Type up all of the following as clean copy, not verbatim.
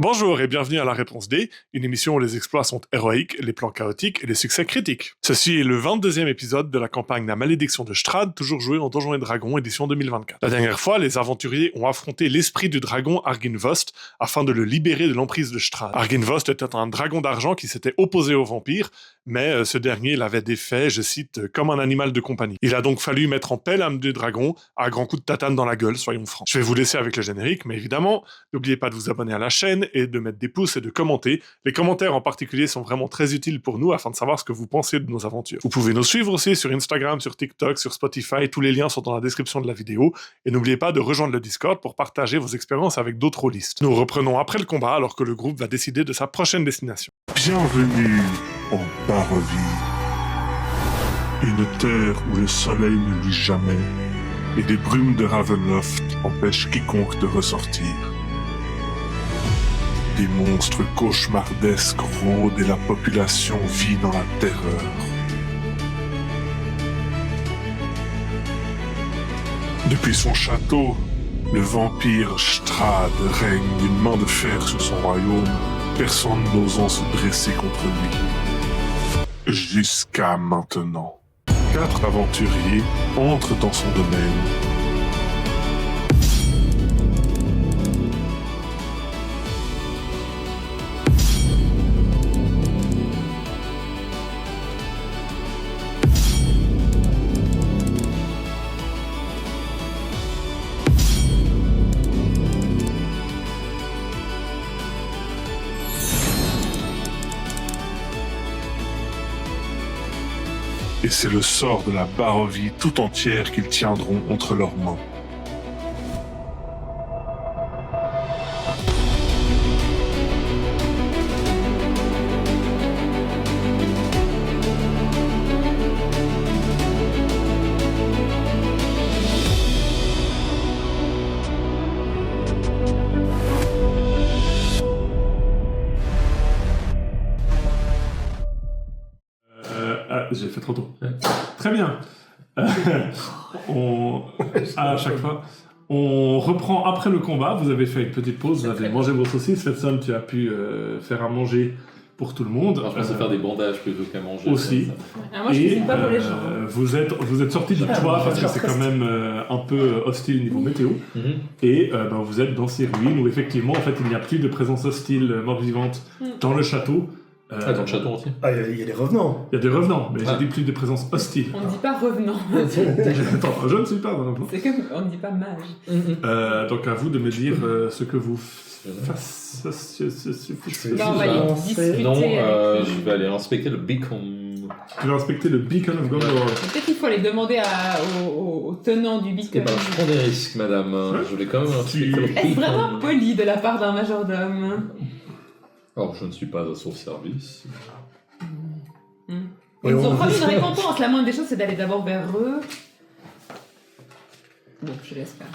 Bonjour et bienvenue à La Réponse D, une émission où les exploits sont héroïques, les plans chaotiques et les succès critiques. Ceci est le 22e épisode de la campagne La Malédiction de Strahd, toujours jouée en Donjons et Dragons édition 2024. La dernière fois, les aventuriers ont affronté l'esprit du dragon Arginvost afin de le libérer de l'emprise de Strahd. Arginvost était un dragon d'argent qui s'était opposé aux vampires, mais ce dernier l'avait défait, je cite, comme un animal de compagnie. Il a donc fallu mettre en paix l'âme du dragon à grands coups de tatane dans la gueule, soyons francs. Je vais vous laisser avec le générique, mais évidemment, n'oubliez pas de vous abonner à la chaîne et de mettre des pouces et de commenter. Les commentaires en particulier sont vraiment très utiles pour nous afin de savoir ce que vous pensez de nos aventures. Vous pouvez nous suivre aussi sur Instagram, sur TikTok, sur Spotify, tous les liens sont dans la description de la vidéo. Et n'oubliez pas de rejoindre le Discord pour partager vos expériences avec d'autres rôlistes. Nous reprenons après le combat alors que le groupe va décider de sa prochaine destination. Bienvenue en Barovie, une terre où le soleil ne luit jamais et les brumes de Ravenloft empêchent quiconque de ressortir. Des monstres cauchemardesques rôdent et la population vit dans la terreur. Depuis son château, le vampire Strahd règne d'une main de fer sur son royaume, personne n'osant se dresser contre lui. Jusqu'à maintenant. 4 aventuriers entrent dans son domaine. Et c'est le sort de la Barovie tout entière qu'ils tiendront entre leurs mains. J'ai fait trop tôt. Très bien. À chaque fois, on reprend après le combat. Vous avez fait une petite pause, vous avez mangé vos saucisses. Fetson, tu as pu faire à manger pour tout le monde. Alors, je pensais faire des bandages plutôt qu'à manger. Aussi. Moi, je cuisine pas pour les gens. Vous êtes sortis du toit parce que c'est quand même un peu hostile niveau météo. Et vous êtes dans ces ruines où effectivement, en fait, il n'y a plus de présence hostile mort-vivante dans le château. Dans le château entier. Il y a des revenants. Il y a des revenants, mais j'ai dit plus de présence hostile. On ne dit pas revenant. Attends, je ne suis pas un revenant. C'est comme on ne dit pas mage. Donc à vous de me dire ce que vous On va aller discuter. Non, avec- je vais aller inspecter le beacon. Tu vas inspecter le Beacon of Gondor. Peut-être qu'il faut aller demander au tenant du Eh beacon. ben, je prends des risques, madame. Je vais quand même inspecter le Est-ce vraiment beacon. poli de la part d'un majordome? Alors, je ne suis pas à son service. Ils Oui, nous ont on- promis une récompense. La moindre des choses, c'est d'aller d'abord vers eux. Bon, je laisse faire.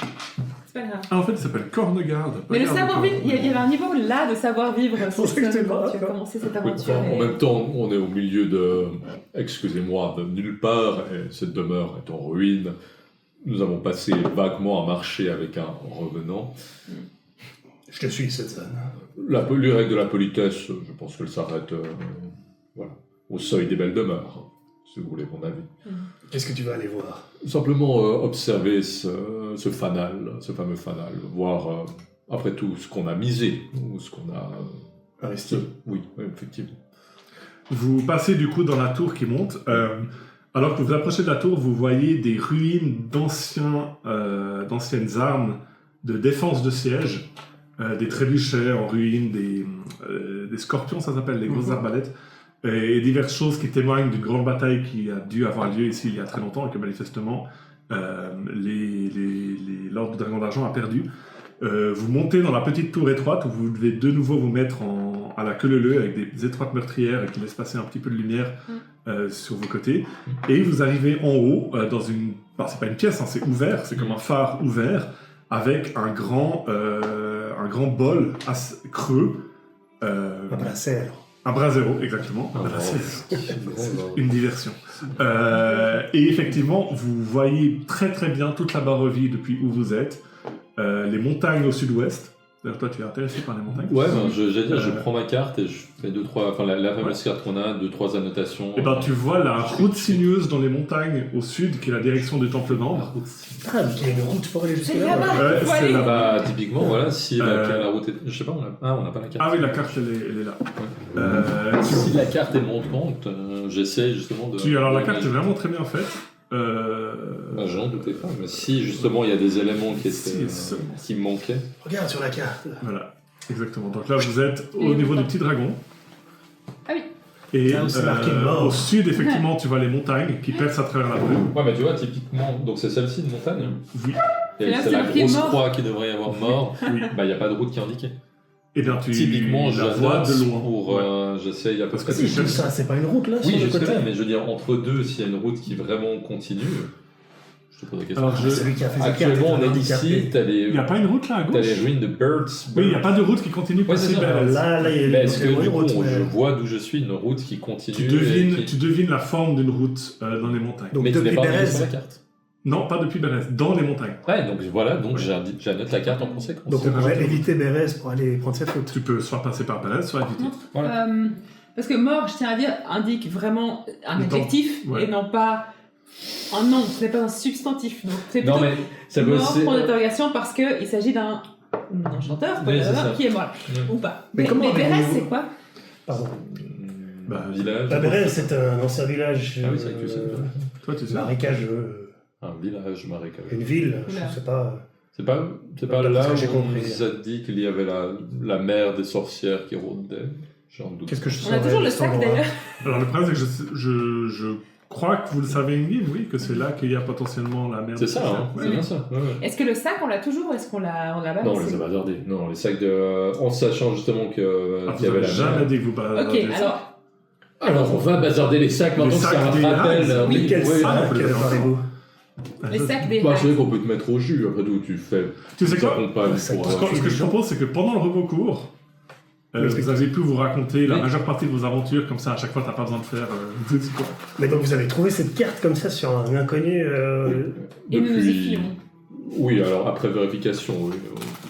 C'est pas grave. Ah, en fait, il s'appelle Cornegard. Mais le savoir-vivre, il y avait un niveau là de savoir-vivre. C'est pour ça que Simpson, t'es quand là. tu as commencé cette Oui, aventure. en même temps, on est au milieu de, excusez-moi, de nulle part, et cette demeure est en ruine. Nous avons passé vaguement à marcher avec un revenant. Je te suis, cette zone. Les règles de la politesse, je pense qu'elles s'arrêtent voilà, au seuil des belles demeures, si vous voulez mon avis. Qu'est-ce que tu vas aller voir? Simplement observer ce fanal, ce fameux fanal, voir après tout ce qu'on a misé, ou ce qu'on a... Investi. Oui, effectivement. Vous passez du coup dans la tour qui monte. Alors que vous approchez de la tour, vous voyez des ruines d'anciennes armes de défense de siège, des trébuchets en ruine, des scorpions, ça s'appelle, les grosses arbalètes, et diverses choses qui témoignent d'une grande bataille qui a dû avoir lieu ici il y a très longtemps et que manifestement l'ordre du Dragon d'Argent a perdu. Vous montez dans la petite tour étroite où vous devez de nouveau vous mettre à la queue leu avec des étroites meurtrières qui laissent passer un petit peu de lumière sur vos côtés. Et vous arrivez en haut dans une... Enfin, c'est pas une pièce, hein, c'est ouvert, c'est comme un phare ouvert avec un grand bol creux. Un brasser. Un brasero, exactement. Un brasero. Une diversion. Et effectivement, vous voyez très très bien toute la Barovie depuis où vous êtes. Les montagnes au sud-ouest, D'ailleurs, toi, tu es intéressé par les montagnes. Ouais, ben, j'allais dire, je Euh, prends ma carte et je fais la fameuse carte qu'on a, 2-3 annotations. Et ben, tu vois la route sinueuse dans les montagnes au sud, qui est la direction du Temple d'Ambre. Ah, donc il y a une route pour aller jusque C'est là. là-bas. Ouais, Faut c'est aller. là-bas. Bah, typiquement, voilà, si la route est. Je sais pas, on n'a pas la carte. Ah oui, la carte, elle est là. Si la carte est montante, j'essaie justement de. Alors, la carte est vraiment très bien faite. Bah, j'en doutais pas, mais si justement il y a des éléments qui étaient, qui me manquaient. Regarde sur la carte. Voilà, exactement. Donc là, vous êtes au niveau du petit dragon. Ah oui. Et Là où c'est marqué mort. au sud, effectivement, tu vois les montagnes qui percent à travers la brume. Ouais, mais tu vois, typiquement, donc c'est celle-ci de montagne. Oui. Et là, c'est c'est la marqué grosse mort. croix qui devrait y avoir mort. Oui. Bah, il n'y a pas de route qui est indiquée. Et bien, tu Typiquement, la vois j'adapte de loin. pour. Ouais. J'essaye à peu Parce que près. c'est Si, tout ça, c'est pas une route là Oui, sur le jusque côté. là, mais je veux dire, entre deux, s'il y a une route qui vraiment continue, je te pose la question. Alors, Ah, celui qui a fait cette carte Actuellement, est on est handicapé. ici, t'as Il n'y a pas une route là à les gauche ruines de Birds. Oui, il n'y a pas de route qui continue par Ouais, c'est ça. Sibérès. Là, il y a Mais est-ce que une du coup, route. je mais- vois d'où je suis une route qui continue Tu devines la forme d'une route dans les montagnes. Donc mais qui n'est depuis pas indiquée Bérez. sur la carte. Non, pas depuis Bérès, dans les montagnes. Ouais, donc voilà, donc Ouais. j'annote la carte en conséquence. Donc on pourrait éviter Bérez pour aller prendre cette route. Tu peux soit passer par Bérès, soit éviter. Voilà. Parce que mort, je tiens à dire, indique vraiment un Le temps. adjectif Ouais. et non pas un nom. Ce n'est pas un substantif. Donc c'est Non, plutôt mais ça veut mort aussi. pour l'interrogation parce qu'il s'agit d'un chanteur Oui, c'est ça. qui est mort. Mm. Ou pas. Mais Mais, comment Bérez, avez-vous- c'est quoi? Pardon. Bah, Village. Bérez, c'est un ancien village. Ah oui, c'est vrai que tu sais. Toi, tu sais. Marécageux. Un village marécageux. Une ville, Oula. je sais pas. C'est pas D'après là ce que j'ai où on compris. nous a dit qu'il y avait la mer des sorcières qui rôdait. J'en doute. Qu'est-ce que je On a saurais toujours de le cet sac endroit d'ailleurs. Alors, le problème, c'est que je crois que vous le savez, Ingrid, oui, que c'est là qu'il y a potentiellement la mer. C'est ça, hein, Ouais. c'est bien ça. Ouais, ouais. Est-ce que le sac, on l'a toujours ou est-ce qu'on l'a balancé? Non, on les a bazardés. Non, les sacs de. En sachant justement que, Ah, qu'il y vous avait avez la jamais mer. dit que vous bazardiez Ok, ça. alors, On va bazarder les sacs maintenant que sacs c'est un des rappel. Hives. Mais quel oui. sac oui. parlez-vous les sacs des Bah, c'est vrai Hives. qu'on peut te mettre au jus, après tout, tu fais. Tu sais quoi t'accompagnes Le sac pour, de Ce que je propose, c'est que pendant le repos court, vous avez pu vous raconter la Oui. majeure partie de vos aventures, comme ça à chaque fois t'as pas besoin de faire. Quoi. Mais donc vous avez trouvé cette carte comme ça sur un inconnu. Et nous nous y depuis- fions. Oui, alors après vérification, oui.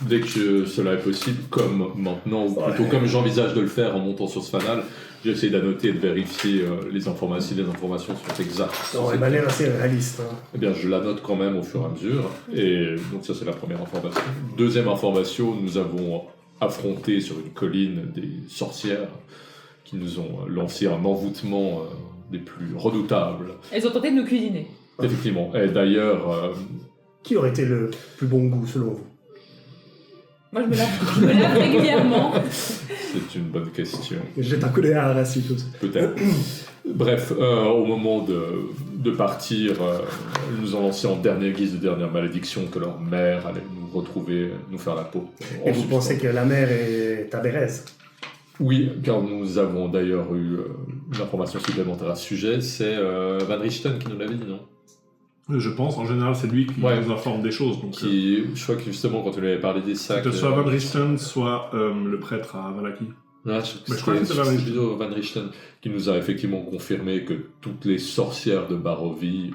Dès que cela est possible, comme maintenant, ou plutôt Ouais. comme j'envisage de le faire en montant sur ce fanal, j'essaie d'annoter et de vérifier les informations, si les informations sont exactes. sur Ça cette m'a l'air assez réaliste. Hein. Eh bien, je la note quand même au fur et à mesure. Et donc, ça, c'est la première information. Deuxième information, nous avons affronté sur une colline des sorcières qui nous ont lancé un envoûtement des plus redoutables. Elles ont tenté de nous cuisiner. Effectivement. Et d'ailleurs, Qui aurait été le plus bon goût selon vous Moi, je me lave régulièrement. c'est une bonne question. Je jette un coup d'œil à Arassi tous. Peut-être. Bref, au moment de partir, ils nous ont lancé en dernière guise de dernière malédiction que leur mère allait nous retrouver, nous faire la peau. Et vous pensez que la mer est à Bérez? Oui, car nous avons d'ailleurs eu une information supplémentaire à ce sujet, c'est Van Richten qui nous l'avait dit, non? Je pense, en général, c'est lui qui Ouais. nous informe des choses. Donc, Je crois que justement, quand tu lui avais parlé des sacs... c'était soit Van Richten, soit le prêtre à Valaki. Ah, Mais je crois que c'était Van Richten. plutôt Van Richten qui nous a effectivement confirmé que toutes les sorcières de Barovie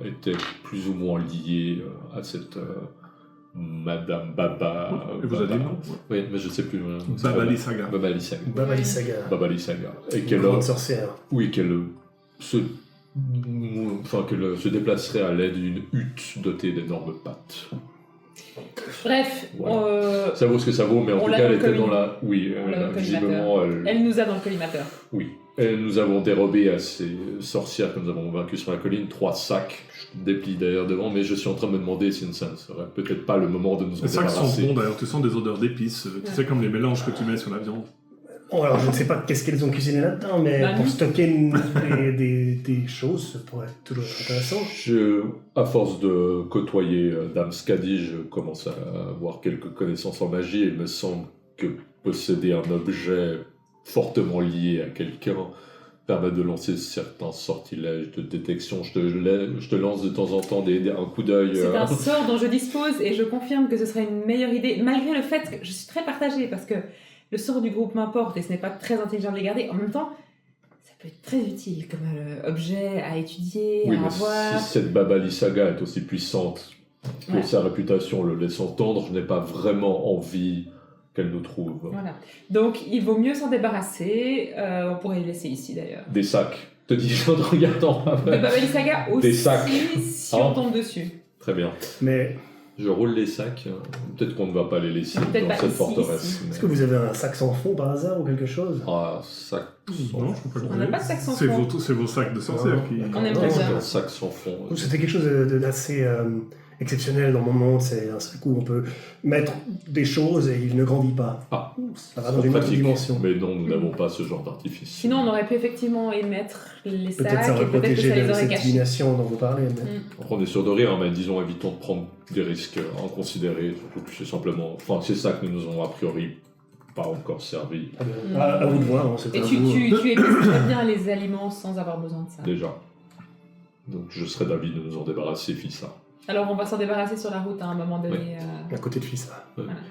étaient plus ou moins liées à cette Madame Baba. Et vous a dit non Oui, mais je sais plus. Babali Saga. Babali Saga. Babali Saga. Babali Saga. Et Une qu'elle grande sorcière. oui, qu'elle se déplacerait à l'aide d'une hutte dotée d'énormes pattes. Bref, Voilà. Ça vaut ce que ça vaut, mais en On tout l'a cas, dans elle le était dans collimateur. la... Oui, On l'a dans le visiblement, elle nous a dans le collimateur. Oui. Et nous avons dérobé à ces sorcières que nous avons vaincues sur la colline 3 sacs. Je déplie d'ailleurs devant, mais je suis en train de me demander si ça ne serait peut-être pas le moment de nous en Les sacs sont débarrasser. bons d'ailleurs, tu sens des odeurs d'épices, tu sais, comme les mélanges que tu mets sur la viande. Bon, alors je ne sais pas qu'est-ce qu'elles ont cuisiné là-dedans, mais Bah, pour nous. stocker des choses, ça pourrait toujours être intéressant. À force de côtoyer Dame Skadi, je commence à avoir quelques connaissances en magie et il me semble que posséder un objet fortement lié à quelqu'un permet de lancer certains sortilèges de détection. Je te lance de temps en temps un coup d'œil. C'est un sort dont je dispose et je confirme que ce serait une meilleure idée, malgré le fait que je suis très partagée, parce que le sort du groupe m'importe et ce n'est pas très intelligent de les garder. En même temps, ça peut être très utile comme objet à étudier, Oui, à mais avoir. si cette Babali Saga est aussi puissante que Ouais. sa réputation le laisse entendre, je n'ai pas vraiment envie qu'elle nous trouve. Voilà. Donc, il vaut mieux s'en débarrasser. On pourrait les laisser ici, d'ailleurs. Des sacs, te dis-je en te regardant. De Baba Lysaga aussi, Des sacs. si on tombe dessus. Très bien. Mais Je roule les sacs. Peut-être qu'on ne va pas les laisser Peut-être dans pas cette ici, forteresse. ici. est-ce que vous avez un sac sans fond par hasard ou quelque chose? Ah, sac sans Non, fond. je peux pas le On n'a dire. pas de sac sans C'est fond. c'est vos sacs de sorcières Non, qui. d'accord. On aimerait Non, bien. Un sac sans fond. C'était quelque chose d'assez exceptionnel dans mon monde. C'est un sac où on peut mettre des choses et il ne grandit pas. Ah, Ça va dans une autre pratique. dimension. Mais non, nous n'avons pas ce genre d'artifice. Sinon, on aurait pu effectivement émettre les Peut-être sacs ça et aurait peut-être que protégé ça les de aurait cette cachés. divination dont vous parlez. Mais... On est sûr de rire, mais disons, évitons de prendre des risques inconsidérés. Surtout que c'est simplement. Enfin, ces sacs ne nous ont a priori pas encore servi Très bien. À vous de voir. Hein, c'est Et à tu vous. épuises très bien les aliments sans avoir besoin de ça. déjà. Donc je serais d'avis de nous en débarrasser, Fissa. Alors, on va s'en débarrasser sur la route à un moment donné. À côté de Fissa.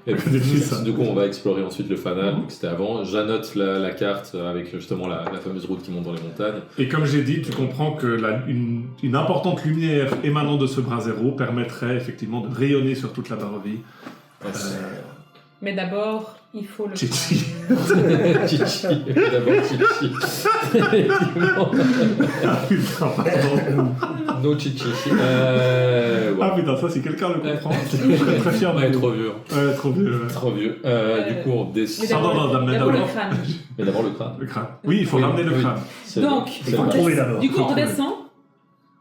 Et Des fils. du coup, on va explorer ensuite le fanal, donc c'était avant. J'annote la carte avec justement la fameuse route qui monte dans les montagnes. Et comme j'ai dit, tu comprends que une importante lumière émanant de ce brasero permettrait effectivement de rayonner sur toute la Barovie. Mais d'abord, il faut le Chichi. prendre. Chichi, d'abord Chichi. Effectivement. Ah putain, pardon. No Chichi. Ah Ouais. putain, ça si quelqu'un le comprend, je serais très fier de Ouais, vous. trop vieux. Ouais, trop vieux. Ouais. Trop vieux. Du coup, on Mais descend. d'abord, non, mais d'abord le d'abord. crâne. Mais d'abord le crâne. Le crâne. Oui, il faut Oui, ramener le oui. crâne. C'est Donc, c'est il faut le- le trouver d'abord. Du coup, Faut on trouver. redescend.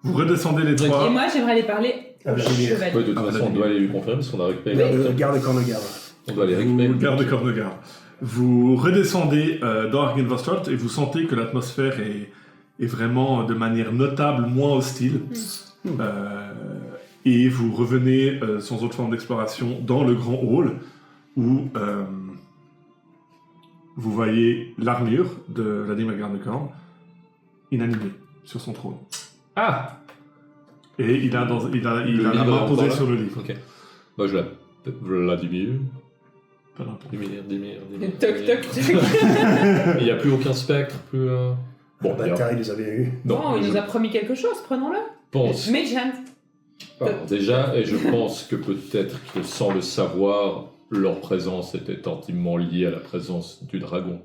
Vous redescendez les Et trois. moi, j'aimerais aller parler Ah, au Vladimir. chevalier. Ouais, de toute façon, on doit aller lui confirmer parce qu'on a récupéré. Garde Cornegarde. On doit aller récupérer. Vous gardez comme de garde. Vous redescendez dans Argenvostrad et vous sentez que l'atmosphère est vraiment de manière notable moins hostile. Et vous revenez sans autre forme d'exploration dans le grand hall où vous voyez l'armure de Vladimir Gardecorn inanimée sur son trône. Ah! Et il a la livre main est encore posée là sur le livre. Ok. Bah, je l'appelle Vladimir. Pas n'importe. Dimir. Toc, toc, toc. Il n'y a plus aucun spectre, plus. Bon, bien. Bataille, ils avaient eu. Non, il je nous a promis quelque chose, prenons-le. pense. Mage Hand. Alors, déjà, et je pense que peut-être que sans le savoir, leur présence était intimement liée à la présence du dragon.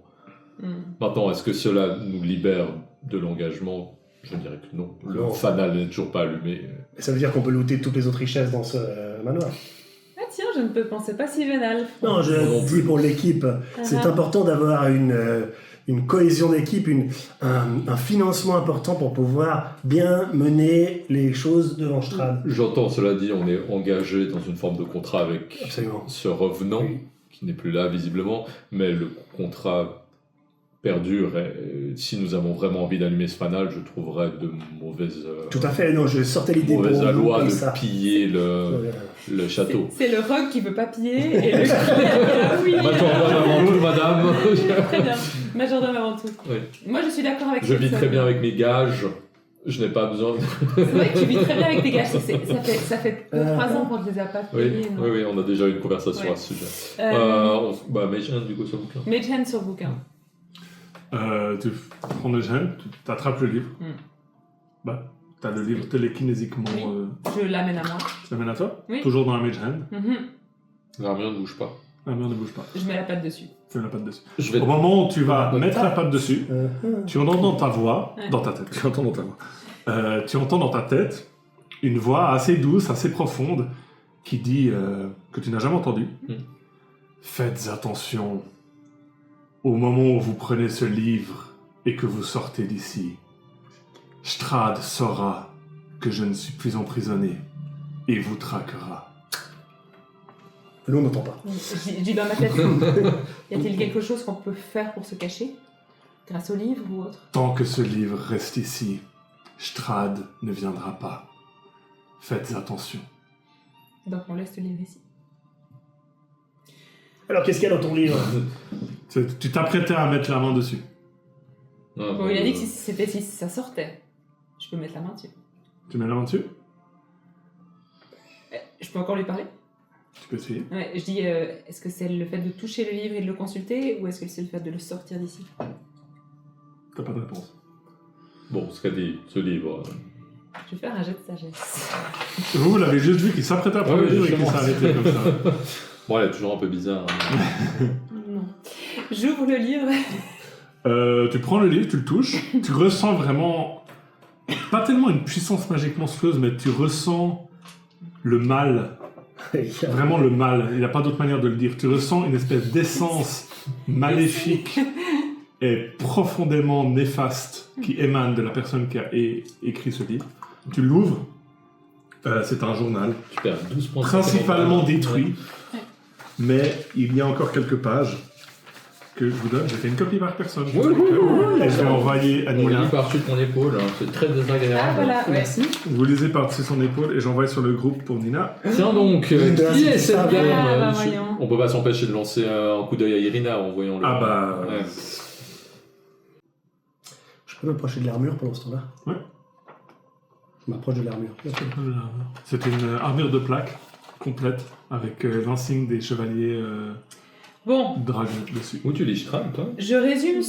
Maintenant, est-ce que cela nous libère de l'engagement? Je dirais que non. Le Non. fanal n'est toujours pas allumé. Ça veut dire qu'on peut looter toutes les autres richesses dans ce manoir. Ah tiens, je ne pensais pas si vénal. Non, je Non dis plus. pour l'équipe, c'est Ah. important d'avoir une cohésion d'équipe, un financement important pour pouvoir bien mener les choses devant Strad. J'entends cela dit, on est engagé dans une forme de contrat avec Absolument. ce revenant, Oui. qui n'est plus là visiblement, mais le contrat perdure. Et si nous avons vraiment envie d'allumer ce fanal, je trouverais de mauvaises, Tout à fait, non, je sortais l'idée pour mauvaises vous aloi comme de ça. piller le château. C'est le rogue qui veut pas piller et le ah oui. Majordome avant tout, madame. Très bien. Majordome avant tout. Oui. Moi, je suis d'accord avec Je vis cette- très bien avec mes gages. Je n'ai pas besoin de... C'est vrai que tu vis très bien avec tes gars. Ça fait 2-3 ans qu'on ne les a pas Oui, payés. non. oui, on a déjà eu une conversation Ouais. à ce sujet. Mage Mage Hand, du coup, sur le bouquin. Hand sur le bouquin. Tu prends le gène, tu attrapes le livre. Bah, t'as le livre télékinésiquement. Oui. Je l'amène à moi. Tu l'amènes à toi. Oui. Toujours dans la mage hand. Mhm. L'armure ne bouge pas. La mère ne bouge pas. Je mets la patte dessus. Tu mets la patte dessus. Je vais... Au moment où tu vas Ouais. mettre la patte dessus, tu entends dans ta voix, Ouais. dans ta tête, tu entends dans ta voix, tu entends dans ta tête une voix assez douce, assez profonde, qui dit que tu n'as jamais entendu. Faites attention au moment où vous prenez ce livre et que vous sortez d'ici. Strad saura que je ne suis plus emprisonné et vous traquera. Nous, on n'entend pas. Je dis dans ma tête, y a-t-il quelque chose qu'on peut faire pour se cacher? Grâce au livre ou autre? Tant que ce livre reste ici, Strad ne viendra pas. Faites attention. Donc on laisse le livre ici. Alors, qu'est-ce qu'il y a dans ton livre? Tu t'apprêtais à mettre la main dessus. Ah, Bon, il a dit que si ça sortait, je peux mettre la main dessus. Tu mets la main dessus? Je peux encore lui parler? Tu peux essayer. Ouais, je dis, est-ce que c'est le fait de toucher le livre et de le consulter, ou est-ce que c'est le fait de le sortir d'ici? T'as pas de réponse. Bon, ce qu'a dit ce livre... Je vais faire un jet de sagesse. Vous l'avez juste vu qu'il s'apprêtait à prendre Ouais, le livre et qu'il justement. s'est arrêté comme ça. Bon, elle est toujours un peu bizarre. Hein. Non. J'ouvre le livre. Tu prends le livre, tu le touches, tu ressens vraiment, pas tellement une puissance magique monstrueuse, mais tu ressens le mal, vraiment le mal, il n'y a pas d'autre manière de le dire. Tu ressens une espèce d'essence maléfique et profondément néfaste qui émane de la personne qui a écrit ce livre. Tu l'ouvres, c'est un journal, Tu perds 12 points de principalement santé. détruit, mais il y a encore quelques pages que je vous donne. J'ai fait une copie par personne. Oui, oui, oui. Et je vais envoyer à On Nina. lit par-dessus de mon épaule, hein. C'est très désagréable. Ah voilà, ouais. Merci. Vous lisez par-dessus son épaule et j'envoie sur le groupe pour Nina. Tiens donc, Linda, qui est c'est cette ça. dame Ah, bah, monsieur voyons. On peut pas s'empêcher de lancer un coup d'œil à Irina en voyant le... Ah bah... Ouais. Je peux m'approcher de l'armure pendant ce temps-là? Ouais. Je m'approche de l'armure. C'est une armure de plaque complète avec l'insigne des chevaliers Bon, dragons dessus. Où tu lis Strahd, toi je résume.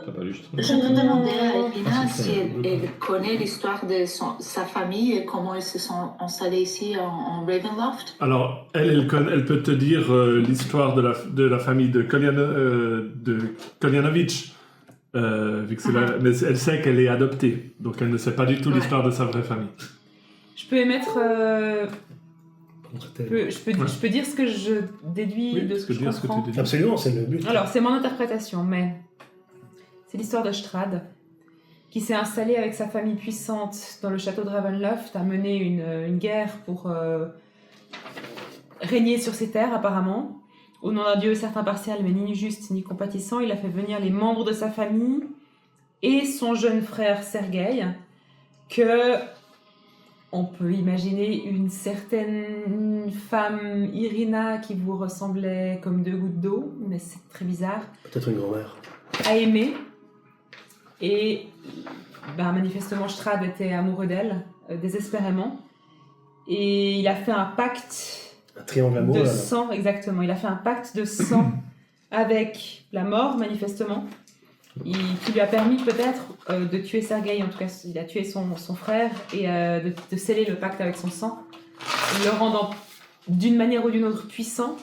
T'as pas lu Strahd Je peux demander à Elvina Ah, si c'est elle connaît l'histoire de sa famille et comment ils se sont installés ici en Ravenloft. Alors, elle peut te dire l'histoire de la famille de Kolyanovitch. Vu que c'est mais elle sait qu'elle est adoptée, donc elle ne sait pas du tout Ouais. l'histoire de sa vraie famille. Je peux émettre. Je peux dire ce que je déduis Oui, de ce que je comprends. tu dis. Absolument, c'est le but. Alors, c'est mon interprétation, mais c'est l'histoire de Strahd, qui s'est installé avec sa famille puissante dans le château de Ravenloft, a mené une guerre pour régner sur ses terres, apparemment. Au nom d'un dieu certes impartial, mais ni juste ni compatissant, il a fait venir les membres de sa famille et son jeune frère Sergueï, que on peut imaginer une certaine femme Irina qui vous ressemblait comme deux gouttes d'eau, mais c'est très bizarre, Peut-être une grand-mère. a aimé. Et manifestement, Strahd était amoureux d'elle, désespérément. Et il a fait un pacte Un triangle amoureux. de alors. sang, exactement. Il a fait un pacte de sang avec la mort, manifestement. Qui lui a permis peut-être de tuer Sergueï, en tout cas il a tué son frère, et de sceller le pacte avec son sang, le rendant d'une manière ou d'une autre puissant.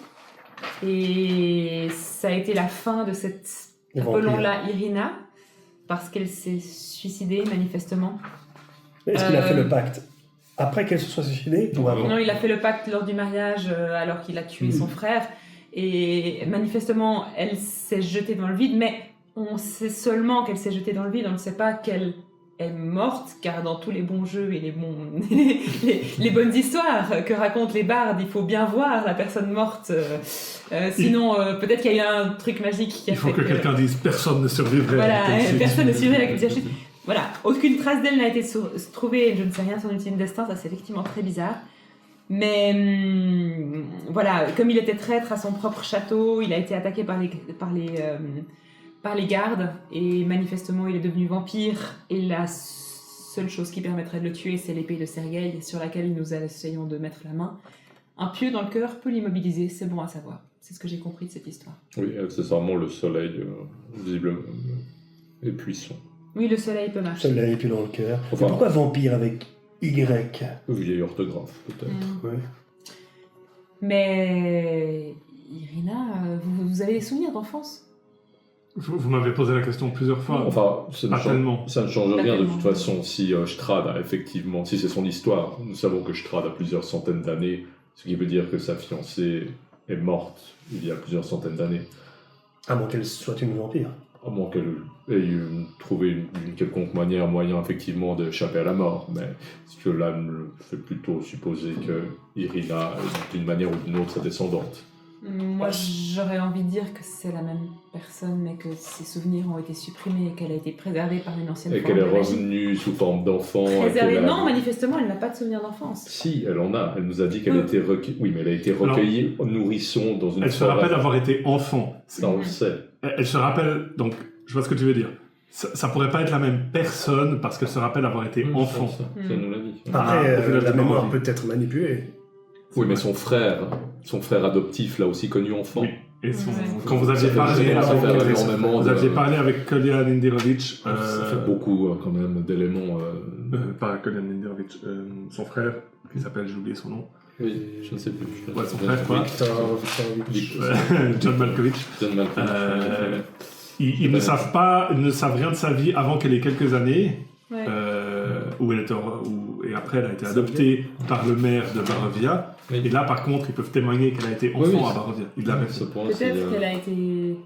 Et ça a été la fin de cette, Les vampires. appelons-la Irina, parce qu'elle s'est suicidée manifestement. Est-ce qu'il a fait le pacte après qu'elle se soit suicidée ou avant? Non, il a fait le pacte lors du mariage alors qu'il a tué son frère, et manifestement elle s'est jetée dans le vide, mais on sait seulement qu'elle s'est jetée dans le vide, on ne sait pas qu'elle est morte, car dans tous les bons jeux et les bonnes histoires que racontent les bardes, il faut bien voir la personne morte, sinon peut-être qu'il y a eu un truc magique qui a Il faut fait que quelqu'un dise personne ne survivrait. Voilà, à une telle personne ne suicide. survit avec une chute. Voilà, aucune trace d'elle n'a été trouvée, je ne sais rien sur son ultime destin, ça c'est effectivement très bizarre. Mais voilà, comme il était traître à son propre château, il a été attaqué par les gardes, et manifestement il est devenu vampire, et la seule chose qui permettrait de le tuer, c'est l'épée de Sergueï, sur laquelle nous essayons de mettre la main. Un pieu dans le cœur peut l'immobiliser, c'est bon à savoir. C'est ce que j'ai compris de cette histoire. Oui, accessoirement, le soleil, visiblement, est puissant. Oui, le soleil peut marcher. Celle-là, et puis dans le cœur. Enfin- Et pourquoi vampire avec Y? Vieille orthographe, peut-être. Oui. Mais Irina, vous avez des souvenirs d'enfance? Vous m'avez posé la question plusieurs fois. Enfin, ça ne, Pas tellement. ça ne change Pas rien de tellement. toute façon. Si Strahd a effectivement, si c'est son histoire, nous savons que Strahd a plusieurs centaines d'années, ce qui veut dire que sa fiancée est morte il y a plusieurs centaines d'années. À moins qu'elle soit une vampire. À moins qu'elle ait trouvé une quelconque moyen effectivement d'échapper à la mort. Mais cela me fait plutôt supposer que Irina est d'une manière ou d'une autre sa descendante. Moi, j'aurais envie de dire que c'est la même personne, mais que ses souvenirs ont été supprimés et qu'elle a été préservée par une ancienne Et forme qu'elle est de magie. revenue sous forme d'enfant. et Préservée? qu'elle a- Non, manifestement, elle n'a pas de souvenirs d'enfance. Si, elle en a. Elle nous a dit qu'elle Oui. était recueillie. Oui, mais elle a été recueillie en nourrisson dans une Elle se forêt. rappelle avoir été enfant. Ça, on le sait. Elle se rappelle, donc, je vois ce que tu veux dire. Ça pourrait pas être la même personne parce qu'elle se rappelle avoir été enfant. Ça nous l'a dit. Après, au final, la c'est mémoire pas peut être manipulée. Oui, mais son frère adoptif l'a aussi connu enfant. Oui. Et son- Ouais. quand vous aviez parlé Ça fait avec, énormément vous aviez de- parlé avec Kolya Nindirovitch, Ça fait beaucoup quand même d'éléments. pas Kolya Nindirovitch, son frère, qui s'appelle, j'ai oublié son nom. Oui, je ne sais plus. Ouais, son frère, quoi. Victor. John Malkovich. John Malkovich. Ils ne savent rien de sa vie avant qu'elle ait quelques années, Ouais. et après elle a été adoptée par le maire de Barovia. Oui. Et là, par contre, ils peuvent témoigner qu'elle a été enfant Oui, à Barovia. Ils l'avaient fait. Ce point, Peut-être qu'elle a été.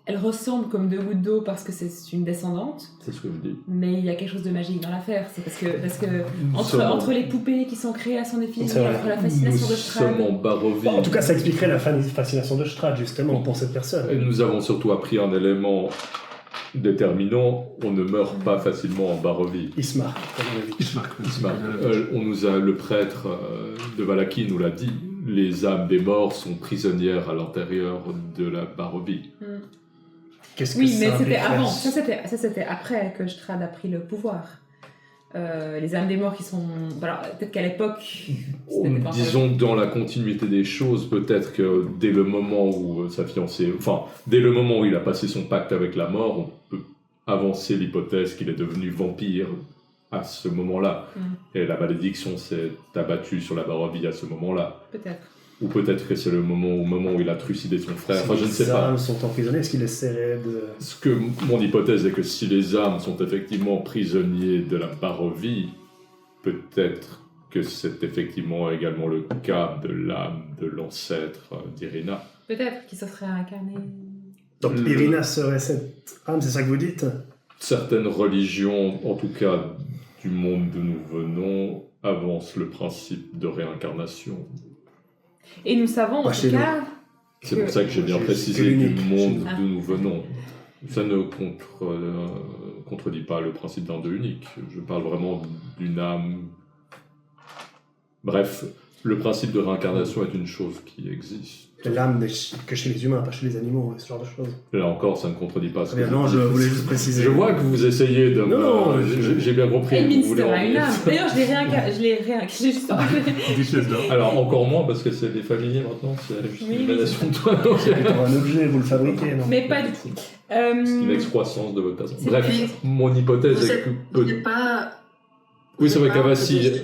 Elle ressemble comme deux gouttes d'eau parce que c'est une descendante, c'est ce que je dis. mais il y a quelque chose de magique dans l'affaire. C'est parce que Nous sommes entre les poupées qui sont créées à son effigie, C'est vrai. entre la Nous fascination de sommes Strahd. en Barovie. En tout cas, ça expliquerait la fascination de Strahd, justement, pour cette personne. Et nous avons surtout appris un élément déterminant, on ne meurt pas facilement en Barovie. Ismar, comme on a dit. Ismark. Le prêtre de Vallaki nous l'a dit, les âmes des morts sont prisonnières à l'intérieur de la Barovie. Qu'est-ce que Oui, ça mais c'était impliquerait avant. Ça, c'était après que Strahd a pris le pouvoir. Les âmes des morts qui sont. Voilà, peut-être qu'à l'époque. c'était pas Disons que dans la continuité des choses, peut-être que dès le moment où sa fiancée, enfin, dès le moment où il a passé son pacte avec la mort, on peut avancer l'hypothèse qu'il est devenu vampire à ce moment-là. Et la malédiction s'est abattue sur la Barovie à ce moment-là. Peut-être. Ou peut-être que c'est au moment où il a trucidé son frère. Enfin, je ne sais Les pas. âmes sont emprisonnées, est-ce qu'il essaierait de... Ce que mon hypothèse est que si les âmes sont effectivement prisonniers de la Barovie, peut-être que c'est effectivement également le cas de l'âme de l'ancêtre d'Irina. Peut-être qu'il se serait incarné. Donc Irina serait cette âme, c'est ça que vous dites? Certaines religions, en tout cas du monde d'où nous venons, avancent le principe de réincarnation. Et nous savons en Pas tout chez cas. C'est pour ça que j'ai bien C'est précisé unique. du monde Ah. d'où nous venons. Ça ne contredit pas le principe d'un Dieu unique. Je parle vraiment d'une âme. Bref, le principe de réincarnation est une chose qui existe. L'âme que chez les humains, pas chez les animaux, ce genre de choses. Là encore, ça ne contredit pas ce Très que bien, non, vous je dites. voulais juste préciser. Je vois que vous essayez de me... Non, j'ai bien compris. Vous Elminster voulez en a une venir. âme. D'ailleurs, je l'ai réincarné. J'ai juste enlevé. Duchesse d'or. Alors, encore moins, parce que c'est des familiers maintenant, c'est juste Oui, une oui. émanation de toi. C'est pour un objet, vous le fabriquez, non? Mais pas du tout. C'est une excroissance de votre personne. C'est Bref, vrai. mon hypothèse Vous est que... Vous n'êtes pas. Oui, c'est vrai pas qu'Avassi, décidé.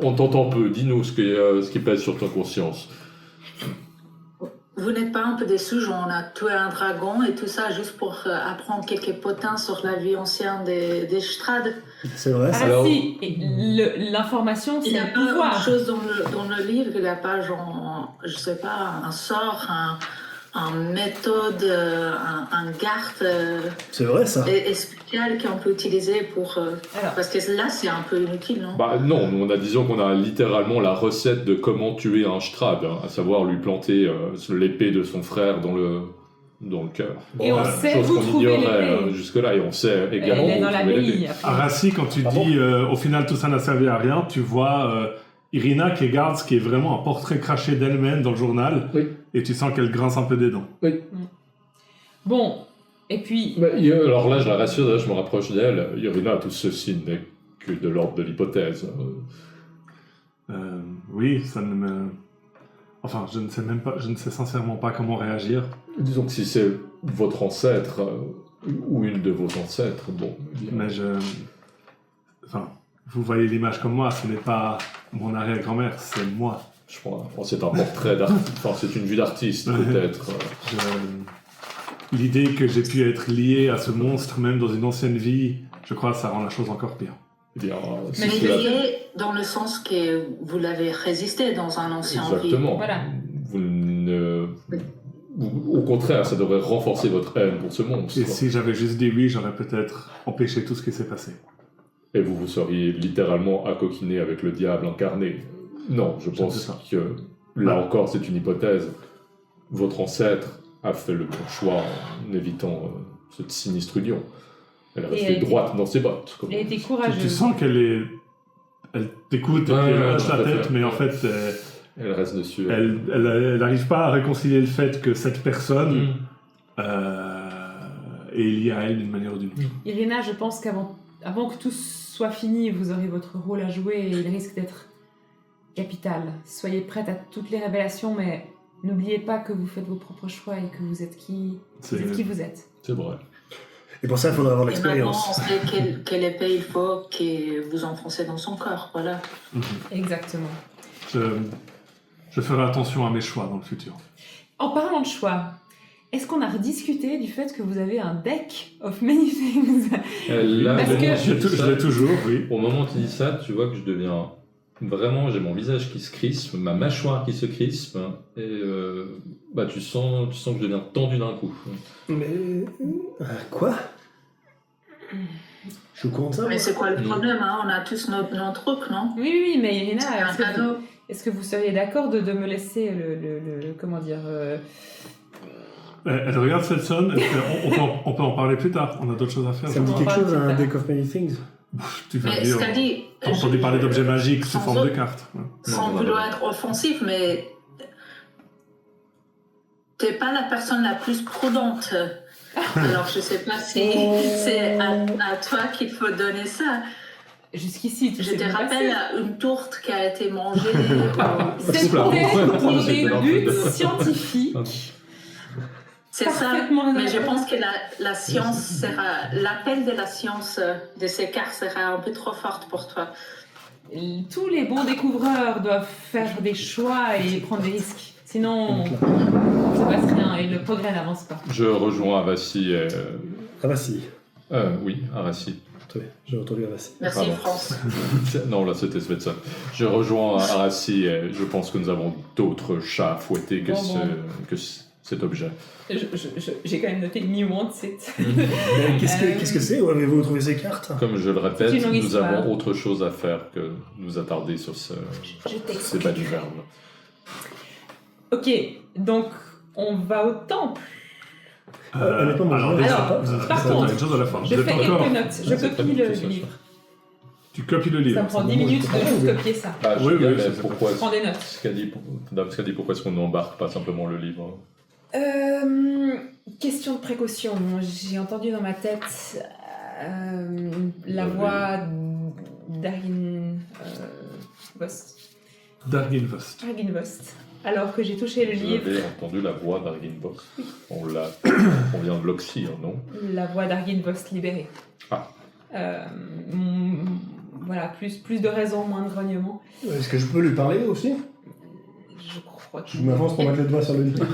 on t'entend peu. Dis-nous ce qui pèse sur ta conscience. Vous n'êtes pas un peu déçu, genre on a tué un dragon et tout ça juste pour apprendre quelques potins sur la vie ancienne des Strahd. C'est vrai, ça. Ah Alors- si, et l'information, Il c'est n'y a le pas une pouvoir. chose dans le livre, il n'y a pas genre, je sais pas, un sort, un méthode, un garde C'est vrai, ça. spécial qu'on peut utiliser pour... Alors, Parce que là, c'est un peu inutile, non? Bah non, nous, disons qu'on a littéralement la recette de comment tuer un Strahd, hein, à savoir lui planter l'épée de son frère dans le cœur. Et on Voilà, sait chose où qu'on trouver ignorait l'épée. jusque-là, et on sait également elle est où dans la trouver l'épée. Mélie. Arassi, quand tu Ah dis au final tout ça n'a servi à rien, tu vois Irina qui regarde ce qui est vraiment un portrait craché d'elle-même dans le journal, Oui. et tu sens qu'elle grince un peu des dents. bon, et puis, Alors là, je la rassure, là, je me rapproche d'elle. Irina, tout ceci n'est que de l'ordre de l'hypothèse. Oui, ça ne me... Enfin, je ne sais même pas, je ne sais sincèrement pas comment réagir. Disons que si c'est votre ancêtre, ou une de vos ancêtres, bon... eh bien, Mais Enfin, vous voyez l'image comme moi, ce n'est pas mon arrière-grand-mère, c'est moi. je crois, c'est un portrait d'artiste, enfin, c'est une vue d'artiste, Ouais. peut-être. L'idée que j'ai pu être lié à ce monstre, même dans une ancienne vie, je crois que ça rend la chose encore pire. Eh bien, si Mais cela- lié dans le sens que vous l'avez résisté dans un ancien vie. Exactement. Voilà. Vous ne... Au contraire, ça devrait renforcer votre haine pour ce monstre. Et si j'avais juste dit oui, j'aurais peut-être empêché tout ce qui s'est passé. Et vous vous seriez littéralement accoquiné avec le diable incarné. Non, je Je pense sais pas. que, là encore, c'est une hypothèse. Votre ancêtre a fait le bon choix en évitant cette sinistre union. Elle est Et restée elle était- droite dans ses bottes. comme elle on était dit. courageuse. Tu sens elle t'écoute et Ouais, qu'elle ouais, hoche tout à la fait. tête, mais en fait, Elle reste dessus. elle n'arrive pas à réconcilier le fait que cette personne Mm. est liée à elle d'une manière ou d'une autre. Irina, je pense avant que tout soit fini, vous aurez votre rôle à jouer et il risque d'être capital. Soyez prête à toutes les révélations, mais n'oubliez pas que vous faites vos propres choix et que vous êtes qui vous êtes. C'est vrai. Et pour ça, il faudra avoir Et maintenant, on l'expérience. sait quelle épée il faut que vous enfoncez dans son corps, voilà. Exactement. Je ferai attention à mes choix dans le futur. En parlant de choix, est-ce qu'on a rediscuté du fait que vous avez un deck of many things? Là, Parce au moment que- où tu dis Je ça- l'ai toujours, oui. Au moment où tu dis ça, tu vois que je deviens... Vraiment, j'ai mon visage qui se crispe, ma mâchoire qui se crispe, et tu sens que je deviens tendu d'un coup. Mais... quoi? Je suis content. Mais c'est quoi le problème, hein? On a tous nos trucs, non? Oui, mais Irina, C'est un cadeau. est-ce que vous seriez d'accord de me laisser comment dire Elle regarde cette sonne, on peut en parler plus tard, on a d'autres choses à faire. Ça me dit On quelque parle chose, plus un tard. deck of many things. Tu vas Mais dire, ce qu'a dit... t'as entendu parler d'objets magiques sous sans forme de autre- cartes. Ouais. Sans Non, vouloir non. être offensif, mais t'es pas la personne la plus prudente. Alors je sais pas si c'est à toi qu'il faut donner ça. jusqu'ici tout Je s'est te bien rappelle passé. une tourte qui a été mangée. C'était Oula. pour J'étais des dans buts le- scientifiques. C'est ça. Parfaitement Mais je raisonnable. pense que la science sera... L'appel de la science de ces cartes sera un peu trop forte pour toi. Tous les bons découvreurs doivent faire des choix et prendre des risques. Sinon, il ne se passe rien et le progrès n'avance pas. Je rejoins Arassi. Ah bah si. Oui, Arassi. Très bien, j'ai entendu ah bah si. Merci Pardon. France. Non, là c'était Svetson. Je rejoins Arassi et je pense que nous avons d'autres chats à fouetter que, Bon. cet objet. J'ai quand même noté You Want It. Qu'est-ce que c'est? Où avez-vous trouvé ces cartes? Comme je le répète, C'est une longue nous histoire. avons autre chose à faire que nous attarder sur Je ces t'explique. balivernes. Ok, donc on va au temple. Honnêtement, moi, alors je déjà, Alors, par attends, contre, une chose à la fin. Je Vous fais êtes encore... quelques notes. Je c'est très copie bien, le c'est ça. livre. Tu copies le livre. Ça me prend c'est 10 bon, minutes je de comprends, juste oui. copier ça. Ah, Oui, oui, mais c'est pourquoi Je prends des notes. Dame Scadi, pourquoi est-ce qu'on n'embarque pas simplement le livre? Question de précaution. J'ai entendu dans ma tête la voix d'Argin Vost. Dargin Vost. Argin Vost. Alors que j'ai touché le livre, J'avais entendu la voix d'Argin Boss. On vient de l'Oxy, non? la voix d'Argin Vost libérée. Ah. Voilà, plus de raisons, moins de grognements. Est-ce que je peux lui parler aussi? Je crois que Je m'avance pour mettre le doigt sur le livre.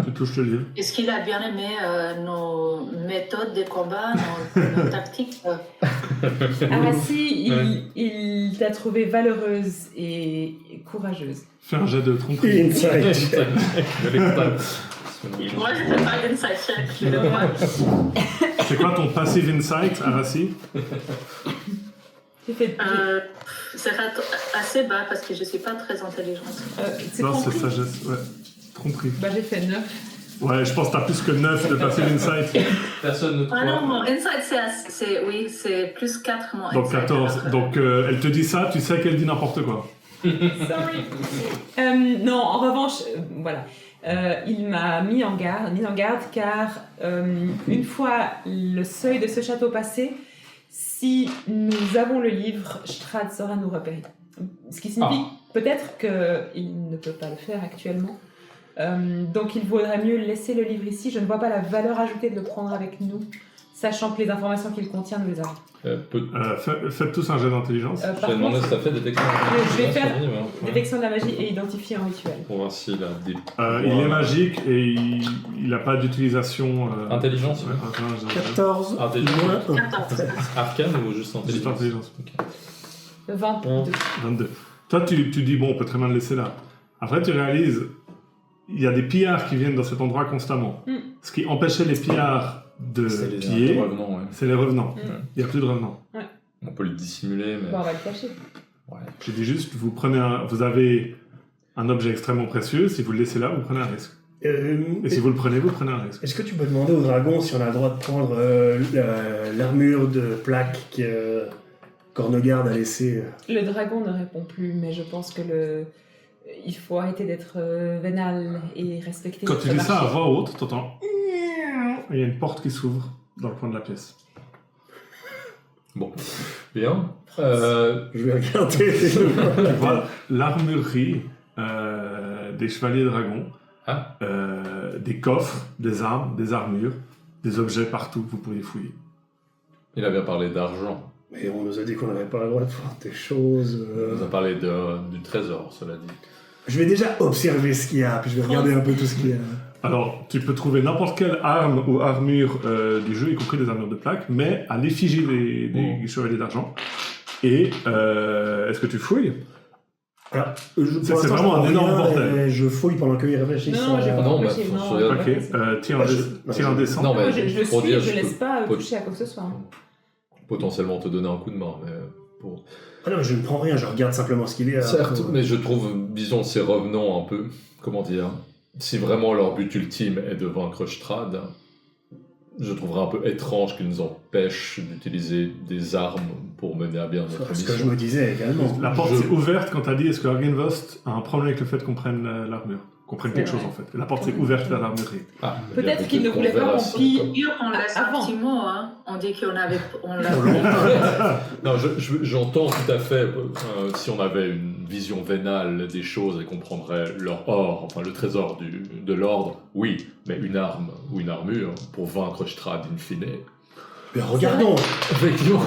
Tu touches le livre. Est-ce qu'il a bien aimé nos méthodes de combat, nos tactiques Arassi, il t'a trouvée valeureuse et courageuse. Fais un jet de tromperie. Inside check. Moi, je ne fais pas d'inside check, je le vois. C'est quoi ton passive insight, Arassi? J'ai fait. Ça sera assez bas parce que je ne suis pas très intelligente. C'est Non, c'est compris. sagesse. Ouais. Tromperie. Bah, j'ai fait 9. Ouais, je pense que t'as plus que 9 de passive insight. Personne ne te Ah non, croit. mon insight, c'est plus 4 mon Donc insight. 14. Alors, Donc elle te dit ça, tu sais qu'elle dit n'importe quoi. Sorry. Non, en revanche, voilà. Il m'a mis en garde car une fois le seuil de ce château passé, si nous avons le livre, Strahd saura nous repérer. Ce qui signifie peut-être qu'il ne peut pas le faire actuellement. Donc il vaudrait mieux laisser le livre ici. Je ne vois pas la valeur ajoutée de le prendre avec nous, sachant que les informations qu'il contient, nous les avons. Faites tous un jet d'intelligence. Je Par vais demander contre, si ça fait détection. je vais faire Ouais. détection de la magie et identifier un rituel. Pour voir s'il a des. Il est magique et il n'a pas d'utilisation. Intelligence, Ouais, ouais. 14 Intelligence. moins 1. 14. Arcane ou juste intelligence? Juste intelligence. Ok. 22. 22. Toi, tu dis, bon, on peut très bien le laisser là. Après, tu réalises, il y a des pillards qui viennent dans cet endroit constamment. Mm. Ce qui empêchait les pillards de C'est les piller, revenants, ouais. c'est les revenants. Mm. Il n'y a plus de revenants. On peut le dissimuler, mais. Bon, on va le cacher. Ouais. Je dis juste, vous avez un objet extrêmement précieux, si vous le laissez là, vous prenez un risque. Et si vous le prenez un risque. Est-ce que tu peux demander au dragon si on a le droit de prendre l'armure de plaque que Cornegarde a laissée Le dragon ne répond plus, mais je pense que il faut arrêter d'être vénal et respecter. Quand notre tu dis ça à marché. voix haute, t'entends... Il y a une porte qui s'ouvre dans le coin de la pièce. Bon. Bien. Je vais regarder. Tu vois l'armurerie des chevaliers dragons, Ah. des coffres, des armes, des armures, des objets partout que vous pourriez fouiller. Il a bien parlé d'argent. Mais on nous a dit qu'on n'avait pas le droit de voir des choses. Il nous a parlé du trésor, cela dit. Je vais déjà observer ce qu'il y a, puis je vais regarder un peu tout ce qu'il y a. Alors, tu peux trouver n'importe quelle arme ou armure du jeu, y compris des armures de plaque, mais à l'effigie des chevaliers d'argent. Et est-ce que tu fouilles? Alors, C'est vraiment un énorme bordel. Je fouille pendant qu'ils réfléchissent. Non, j'ai pas non, réfléchi, mais non. faut se Ok, tire un dessin. Non, mais Moi, je pour suis, dire, je je laisse peux- pas peut- toucher à quoi que ce soit. hein. Potentiellement te donner un coup de main, mais pour... Ah non, mais je ne prends rien, je regarde simplement ce qu'il y a. Certes, mais je trouve, disons, ces revenants un peu, comment dire, si vraiment leur but ultime est de vaincre Strahd, je trouverais un peu étrange qu'ils nous empêchent d'utiliser des armes pour mener à bien notre C'est ce que je mission. me disais également. La porte Je- s'est ouverte quand t'as dit est-ce que Argenvost a un problème avec le fait qu'on prenne l'armure, qu'on prenne quelque C'est chose vrai. en fait. Et la porte s'est ouverte vers l'armurerie. Ah, Peut-être bien, qu'ils ne qu'on voulaient pas verra qu'on ça. pille. On laisse Avant. un petit mot, hein. On dit qu'on avait... On l'a... Non, j'entends tout à fait, si on avait une vision vénale des choses et qu'on prendrait leur or, enfin le trésor de l'ordre, oui, mais une arme ou une armure pour vaincre Strahd in fine. Mais regardons. Effectivement.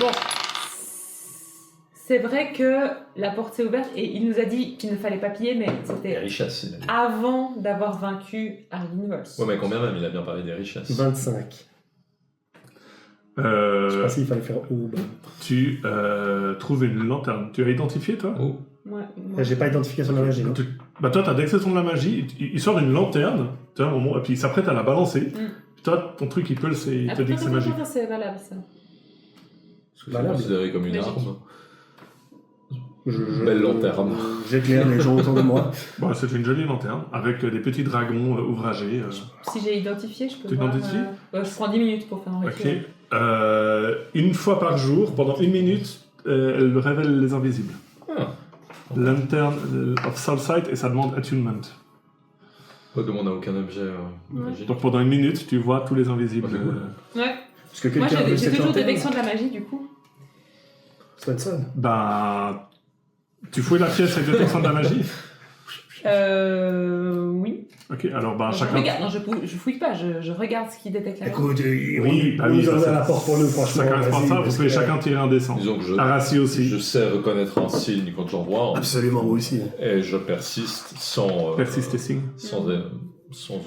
Bon. C'est vrai que la porte s'est ouverte et il nous a dit qu'il ne fallait pas piller, mais Les c'était richesses, il a dit. avant d'avoir vaincu Arvinvols. Ouais, mais combien même, il a bien parlé des richesses. 25. Je sais pas s'il fallait faire haut ou bas. Tu trouves une lanterne. Tu as identifié toi? Oh. Ouais, J'ai pas identifié son magie, non? Bah toi, t'as d'accession de la magie. Il sort d'une lanterne, tu vois, un moment, et puis il s'apprête à la balancer. Puis toi, ton truc, il te dit que c'est magique. C'est valable ça. C'est Valable. considéré comme une Magique. arme. Je- Belle lanterne. J'éclaire les gens autour de moi. Bon, c'est une jolie lanterne avec des petits dragons ouvragés. Si j'ai identifié, je peux Tu voir... identifies je prends 10 minutes pour faire un Ok. rituel. Une fois par jour, pendant 1 minute, elle révèle les invisibles. Ah. Lantern of Soulsight et ça demande attunement. Pas comme on n'a aucun objet magique. Donc pendant 1 minute, tu vois tous les invisibles. Ah, c'est cool. Ouais. Est-ce que Moi quelqu'un veut j'ai cette toujours lanterne? détection de la magie du coup. Swanson. Ben, tu fouilles la pièce avec détection de la magie. Oui. Ok, alors ben Je chacun. regarde, non, je fouille pas, je regarde ce qui détecte la magie. Écoute, Oui, bah on oui, nous a ça, ouvert ça- la porte pour nous, franchement. Ça correspond à vas-y, ça, vous parce pouvez que- chacun tirer un dessin. Disons que Arassi aussi. je sais reconnaître un signe quand j'en vois un, Absolument, moi aussi. et je persiste sans, Persiste et signe. sans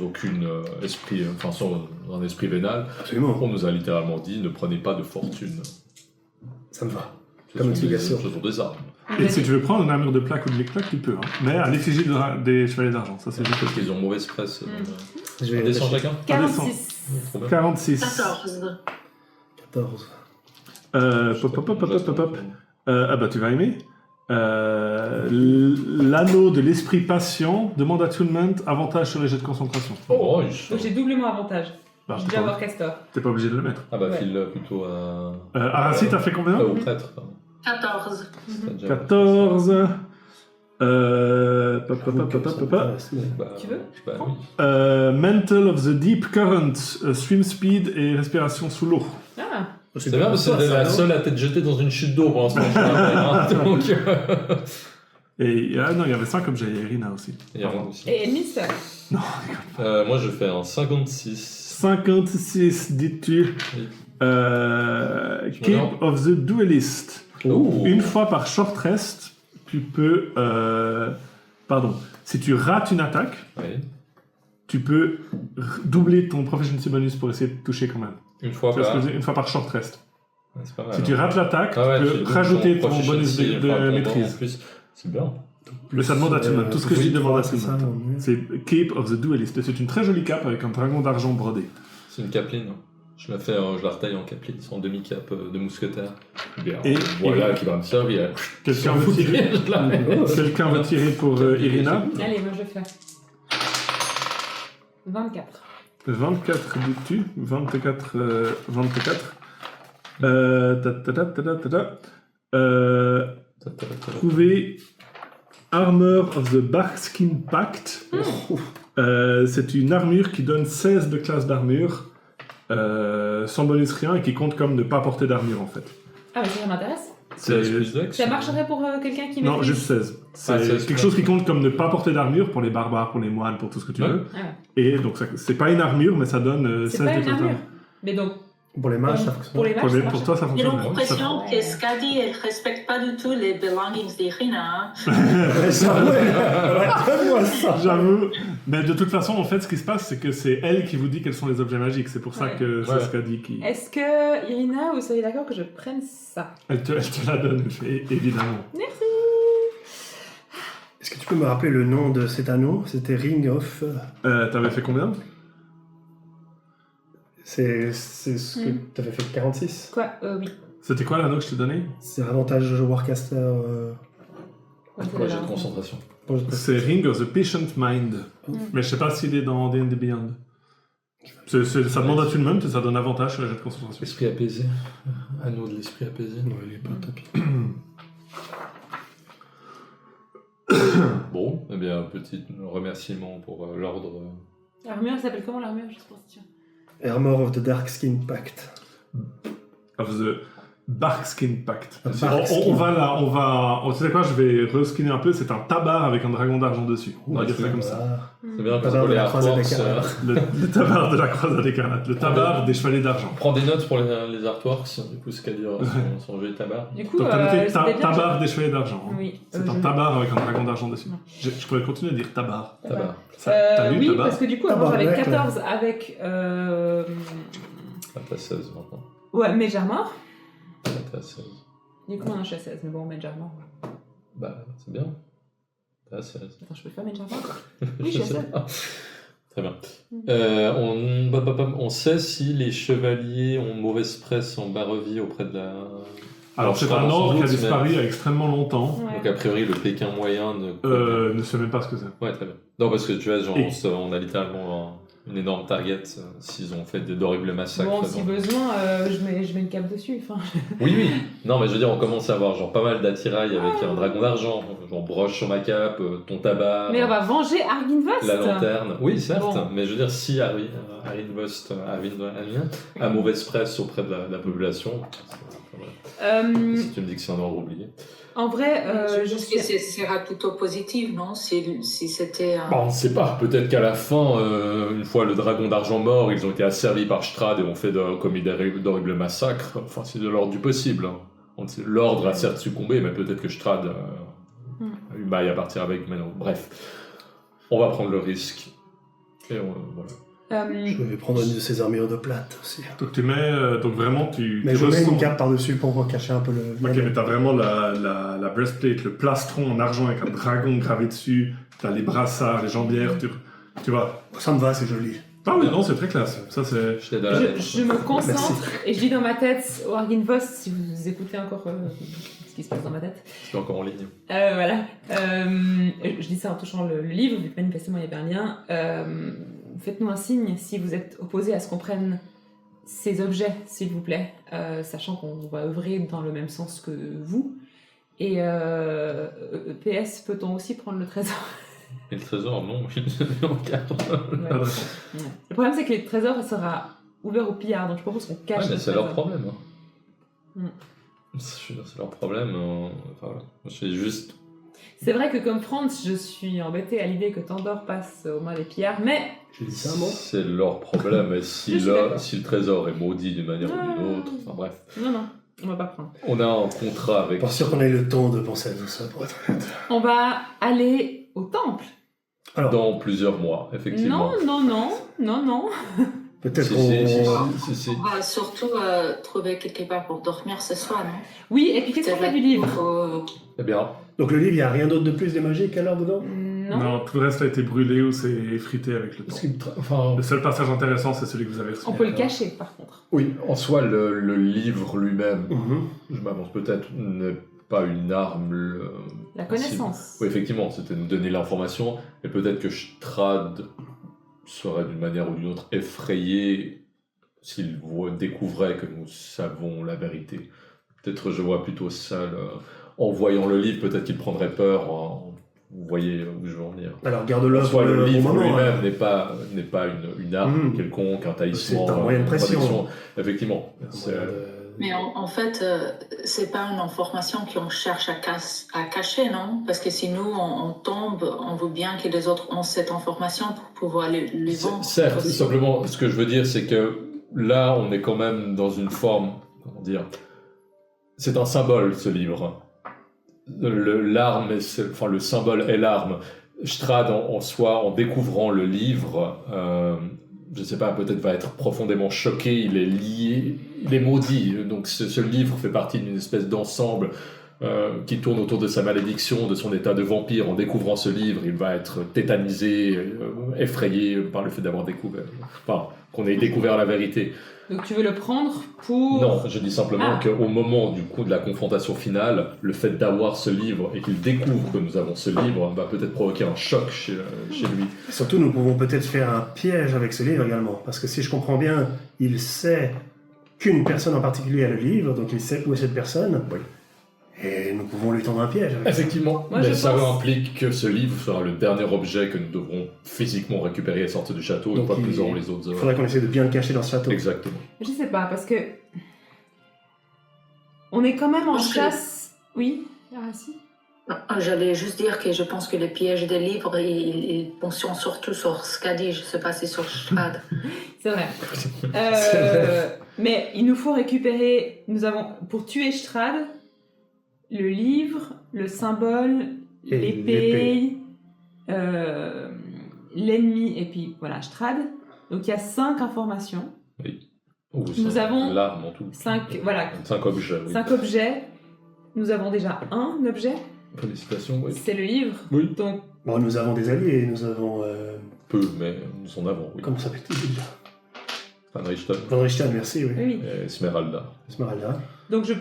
aucune esprit, enfin sans un esprit vénal. Absolument. On nous a littéralement dit ne prenez pas de fortune. Ça me va. Ce Comme sont explication. Ce sont des armes. Et si tu veux prendre une armure de plaque ou de l'éclaque, tu peux. Hein. Mais à l'effigie des chevaliers d'argent, ça c'est juste. Peut-être qu'ils ont mauvaise presse. Je Un vais dessin réfléchir. chacun 46. Trop bien. 46. 14. 14. Pop. Ah bah tu vas aimer. L'anneau de l'esprit patient demande attunement, avantage sur les jets de concentration. Oh, Donc j'ai doublement avantage. Bah, J'ai t'es déjà pas, avoir Castor. t'es pas obligé de le mettre. Ah bah Ouais. file plutôt à... Arassi, t'as fait combien au prêtre. pardon. 14. T'as déjà- 14. Bah, Tu veux Bah oui. Mental of the Deep Current, swim speed et respiration sous l'eau. Ah, C'est bien parce que c'était la seule à t'être jetée dans une chute d'eau pour l'instant. Donc, Et non, il y avait 5 objets, il y a Irina aussi. il y a rien aussi. et Miss Moi je fais un 56. 56, dis-tu. Oui. Cape of the Duelist. Oh. Une fois par short rest, tu peux... pardon. Si tu rates une attaque, Oui. tu peux doubler ton proficiency bonus pour essayer de toucher quand même. Une fois Tu vois ce par... que je veux dire Une fois par short rest. Ouais, c'est pas mal. Si hein. tu rates l'attaque, Ah ouais, tu tu peux doubles rajouter ton bonus proficiency, de enfin, ton bon maîtrise. en plus. C'est bien. Mais ça demande attunement. Tout ce que je dis demande c'est ça. attunement. C'est Cape of the Duelist. C'est une très jolie cape avec un dragon d'argent brodé. C'est une capeline. Je la retaille en capeline, c'est en demi-cape de mousquetaire. Bien, Et- voilà qui va me servir. Quelqu'un veut tirer Je la mets. Quelqu'un veut tirer pour Irina. Allez, moi je fais. 24. 24 dis-tu 24. 24. Trouver Armor of the Barkskin Pact. C'est une armure qui donne 16 de classe d'armure, sans bonus rien, et qui compte comme ne pas porter d'armure en fait. Ah, mais ça m'intéresse. 16 plus dex. Ça marcherait pour quelqu'un qui Non, maîtrise juste 16. C'est 16, quelque chose qui compte comme ne pas porter d'armure pour les barbares, pour les moines, pour tout ce que tu Ouais. veux. Ah ouais. Et donc, c'est pas une armure, mais ça donne C'est 16 pas de une total. armure. Mais donc, Pour les mages, ça fonctionne. pour les mages, Pour, ça pour marche. toi, ça J'ai fonctionne. l'impression Ouais. que Skadi, elle respecte pas du tout les belongings d'Irina. Hein. Ouais, ça, ouais, donne-moi ça. J'avoue. Mais de toute façon, en fait, ce qui se passe, c'est que c'est elle qui vous dit quels sont les objets magiques. C'est pour ça Ouais. que c'est Ouais. ce qu'elle dit qui. Est-ce que, Irina, vous seriez d'accord que je prenne ça? Elle te la donne, évidemment. Merci. Est-ce que tu peux me rappeler le nom de cet anneau? C'était Ring of... T'avais fait combien? C'est ce que tu avais fait 46. Quoi? Oui. C'était quoi l'anneau que je t'ai donné? C'est avantage Warcaster... Ouais, Ouais, j'ai de concentration. C'est Ring of the Patient Mind. Mais je sais pas s'il est dans D&D Beyond. Ça demande attunement et ça donne avantage sur la jet de concentration. Esprit apaisé. Anneau de l'esprit apaisé. Non, il est pas, tant pis. Bon, eh bien, petit remerciement pour l'ordre. L'armure, elle s'appelle comment l'armure? Juste pour dire. Armor of the Darkskin Pact. Of the Barkskin Pact. Barkskin. On va là, tu sais quoi, je vais reskinner un peu, c'est un tabard avec un dragon d'argent dessus. On va dire ça comme ça. Voilà. C'est bien parce Tabard que de les la croisade artworks. écarlate. Le tabard de la croisade écarlate, le tabard des chevaliers d'argent. Prends des notes pour les artworks, du coup, ce qu'a dit son jeu de tabac. Du coup, Donc t'as noté c'était bien, tabard des chevaliers d'argent. hein. Oui. C'est un je- tabard avec un dragon d'argent dessus. Non. Je pourrais continuer à dire tabard. Tabac. T'as lu oui, tabard? parce que du coup, avant Tabac, j'avais ouais, 14 avec. Ah, t'as 16 maintenant. Ouais, Mage Armor. Ah, t'as 16. Du coup, maintenant je suis à 16, mais bon, Mage Armor. Bah, c'est bien. T'as 16. Attends, je peux faire Mage Armor? Oui, je suis à 16. Très bien. On sait si les chevaliers ont mauvaise presse en Barovie auprès de la. Alors c'est je crois un sans ordre qui a doute, disparu il y a extrêmement longtemps. Ouais. Donc a priori le Pékin moyen ne. Ne sait même pas ce que c'est. Ouais, très bien. Non, parce que tu vois, genre, Et- on a littéralement une énorme target s'ils ont fait d'horribles massacres. Bon, si dans- besoin, je mets une cape dessus. Enfin, Oui, oui. Non, mais je veux dire, on commence à avoir genre pas mal d'attirail avec un dragon d'argent, genre broche sur ma cape, ton tabac. mais on va venger Arginvost. La lanterne. Oui, certes, Bon. mais je veux dire, si Arvinvost a mauvaise presse auprès de la population, si tu me dis que c'est un ordre oublié. En vrai, je je pense suis. que ce sera plutôt positif, non? Si c'était un... Bah, on ne sait pas, peut-être qu'à la fin, une fois le dragon d'argent mort, ils ont été asservis par Strahd et ont commis d'horribles massacres. Enfin, c'est de l'ordre du possible. Hein. L'ordre a certes succombé, mais peut-être que Strahd a eu maille à partir avec maintenant. Bref, on va prendre le risque. Et voilà. Je vais prendre une de ces armures de plate aussi. Donc tu mets, donc vraiment tu. Mais tu je mets ressens- une cape par-dessus pour cacher un peu le... Ok, mais t'as vraiment la breastplate, le plastron en argent avec un dragon gravé dessus, t'as les brassards, les jambières, tu vois. Ça me va, c'est joli. Ah oui, non, c'est très classe. Ça c'est. Je t'aide à la mettre. Je me concentre et je dis dans ma tête au Arginvost, si vous écoutez encore ce qui se passe dans ma tête. C'est encore en ligne. Voilà. Je dis ça en touchant le livre, vu que manifestement il y avait un lien. Faites-nous un signe si vous êtes opposé à ce qu'on prenne ces objets, s'il vous plaît, sachant qu'on va œuvrer dans le même sens que vous. Et PS, peut-on aussi prendre le trésor? Et le trésor, non, il est en cadre. Ouais. Ah, d'accord. Ouais. Le problème, c'est que le trésor sera ouvert aux pillards, donc je propose qu'on cache Ouais, mais le c'est trésor. leur problème. Hein. Mm. C'est leur problème. Enfin, voilà. C'est juste. C'est vrai que comme Franz, je suis embêtée à l'idée que Tandor passe aux mains des pillards, mais J'ai dit ça, moi. C'est leur problème. Et si, Je suis d'accord. si le trésor est maudit d'une manière ou d'une autre. Enfin bref. non, on va pas prendre. On a un contrat avec. Pas sûr qu'on ait le temps de penser à tout ça, pour être honnête. On va aller au temple. Alors, Dans plusieurs mois, effectivement. Non. peut-être Si, qu'on... si. On va surtout trouver quelque part pour dormir ce soir, non? Oui, et puis qu'est-ce qu'on fait du livre? Eh bien, Donc le livre, il n'y a rien d'autre de plus des magiques alors dedans? Non. Non, tout le reste a été brûlé ou c'est effrité avec le temps. Parce qu'il enfin, Le seul passage intéressant, c'est celui que vous avez reçu. On peut le cacher, par contre. oui, en soi, le livre lui-même, mhm. je m'avance peut-être, n'est pas une arme. La connaissance. Oui, effectivement, c'était nous donner l'information, et peut-être que Strahd serait d'une manière ou d'une autre effrayé s'il découvrait que nous savons la vérité. Peut-être je vois plutôt ça, en voyant le livre, peut-être qu'il prendrait peur. Vous voyez où je veux en venir. Alors garde-le En pour soi, le le bon livre moment. lui-même hein. n'est pas une arme Mm. quelconque, un taillissement, C'est un moyen de une pression. protection. Effectivement. Un C'est- moyen Mais en fait, c'est pas une information qu'on cherche à cacher, non? Parce que si nous, on tombe, on veut bien que les autres ont cette information pour pouvoir les vendre. Certes, aussi. simplement, ce que je veux dire, c'est que là, on est quand même dans une forme, comment dire, c'est un symbole, ce livre. Le symbole est l'arme. Strahd, en soi, en découvrant le livre, je ne sais pas, peut-être va être profondément choqué, il est lié, il est maudit. Donc ce livre fait partie d'une espèce d'ensemble qui tourne autour de sa malédiction, de son état de vampire. En découvrant ce livre, il va être tétanisé, effrayé par le fait d'avoir découvert, enfin, qu'on ait découvert la vérité. Donc tu veux le prendre pour... Non, je dis simplement qu'au moment du coup de la confrontation finale, le fait d'avoir ce livre et qu'il découvre que nous avons ce livre va peut-être provoquer un choc chez lui. Surtout, nous pouvons peut-être faire un piège avec ce livre également. Parce que si je comprends bien, il sait qu'une personne en particulier a le livre, donc il sait où est cette personne. Oui. Et nous pouvons lui tendre un piège avec ça. Effectivement, Moi, mais je ça pense- implique que ce livre sera le dernier objet que nous devrons physiquement récupérer et sortir du château, une Donc, fois que il- nous aurons les autres Il œuvres. faudrait qu'on essaie de bien le cacher dans ce château. Exactement. Je sais pas, parce que... On est quand même en Parce que- chasse... Oui, si. Non, j'allais juste dire que je pense que les pièges des livres, ils fonctionnent surtout sur Skadi, je sais pas si sur Strahd. C'est vrai. C'est vrai. Mais il nous faut récupérer... Nous avons, pour tuer Strahd, le livre, le symbole, Et l'épée, l'ennemi, et puis voilà, Strahd. Donc il y a 5 informations. Ou Nous ça, avons l'arme en tout. 5 voilà, 5 objets, oui. 5 objets. Nous avons déjà un objet, Félicitations, oui. c'est le livre. Oui. Donc Bon, nous avons des alliés, nous avons... Peu, mais nous en avons, oui. comment s'appelle-t-il déjà Van Richten Van Richten, merci, oui. oui. et Esmeralda. Esmeralda. Donc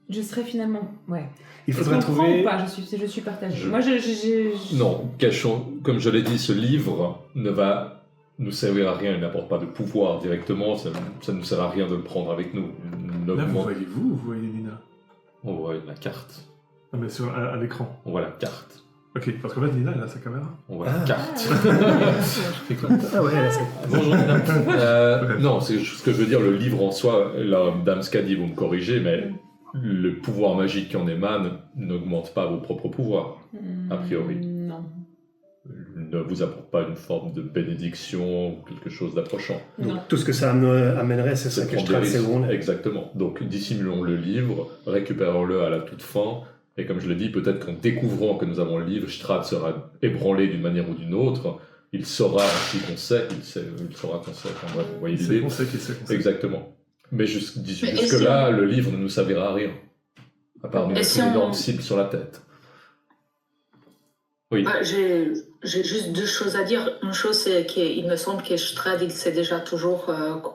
je serai finalement... Ouais. Il Est-ce faudrait qu'on prend trouver... ou pas je suis partagée. Je- Moi, je- Non, cachons, comme je l'ai dit, ce livre ne va nous servir à rien, il n'apporte pas de pouvoir directement, ça ne nous sert à rien de le prendre avec nous. Il Là, vous n'augmente- voyez-vous ou vous voyez Nina? On voit la carte. Non, mais à l'écran. On voit la carte. Ok, parce qu'en fait, Nina, elle a sa caméra. On voit Ah. la carte. Ah ouais, là, c'est... Bonjour Nina. Non, c'est ce que je veux dire, le livre en soi, là, Dame Skadi, vous me corrigez, mais le pouvoir magique qui en émane n'augmente pas vos propres pouvoirs. A priori. Non. Il ne vous apporte pas une forme de bénédiction ou quelque chose d'approchant. Non. Donc, tout ce que ça amènerait, c'est ça C'est que je prendre des trace, c'est risques. où on est. Exactement. Donc dissimulons le livre, récupérons-le à la toute fin, et comme je l'ai dit, peut-être qu'en découvrant que nous avons le livre, Strahd sera ébranlé d'une manière ou d'une autre. Il saura ainsi qu'on sait, il saura qu'on sait. Enfin, bref, vous voyez Il sait l'idée. qu'on sait qu'il sait qu'on sait. Exactement. Mais Mais jusque-là, le livre ne nous servira à rien. À part nous Et mettre si une on- énorme cible sur la tête. Oui. J'ai juste 2 choses à dire. Une chose, c'est qu'il me semble que Strahd, il sait déjà toujours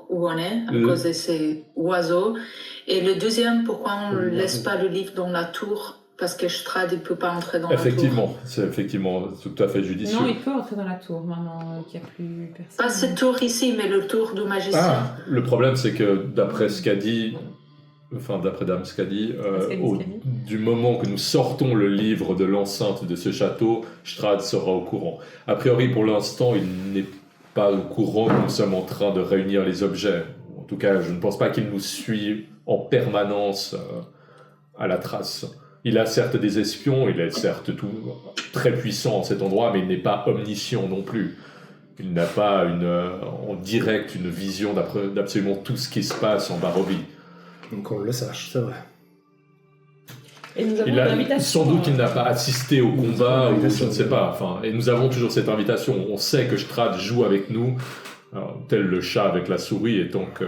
où on est, à cause de ces oiseaux. Et le deuxième, pourquoi on ne laisse pas le livre dans la tour? Parce que Strahd, il ne peut pas entrer dans la tour. Effectivement, c'est effectivement tout à fait judicieux. Non, il peut entrer dans la tour maintenant qu'il n'y a plus personne. Pas cette tour ici, mais le tour du magicien. Ah, le problème, c'est que d'après Skadi, enfin d'après Dame Skadi, Skadi. du moment que nous sortons le livre de l'enceinte de ce château, Strahd sera au courant. A priori, pour l'instant, il n'est pas au courant que nous sommes en train de réunir les objets. En tout cas, je ne pense pas qu'il nous suit en permanence à la trace. Il a certes des espions, il est certes très puissant en cet endroit, mais il n'est pas omniscient non plus. Il n'a pas en direct une vision d'absolument tout ce qui se passe en Barovie. Donc on le sache, c'est vrai. Et nous avons une invitation. Sans doute qu'il n'a pas assisté au combat, ou je invitation. ne sais pas. Enfin, et nous avons toujours cette invitation. On sait que Strahd joue avec nous, tel le chat avec la souris, et tant que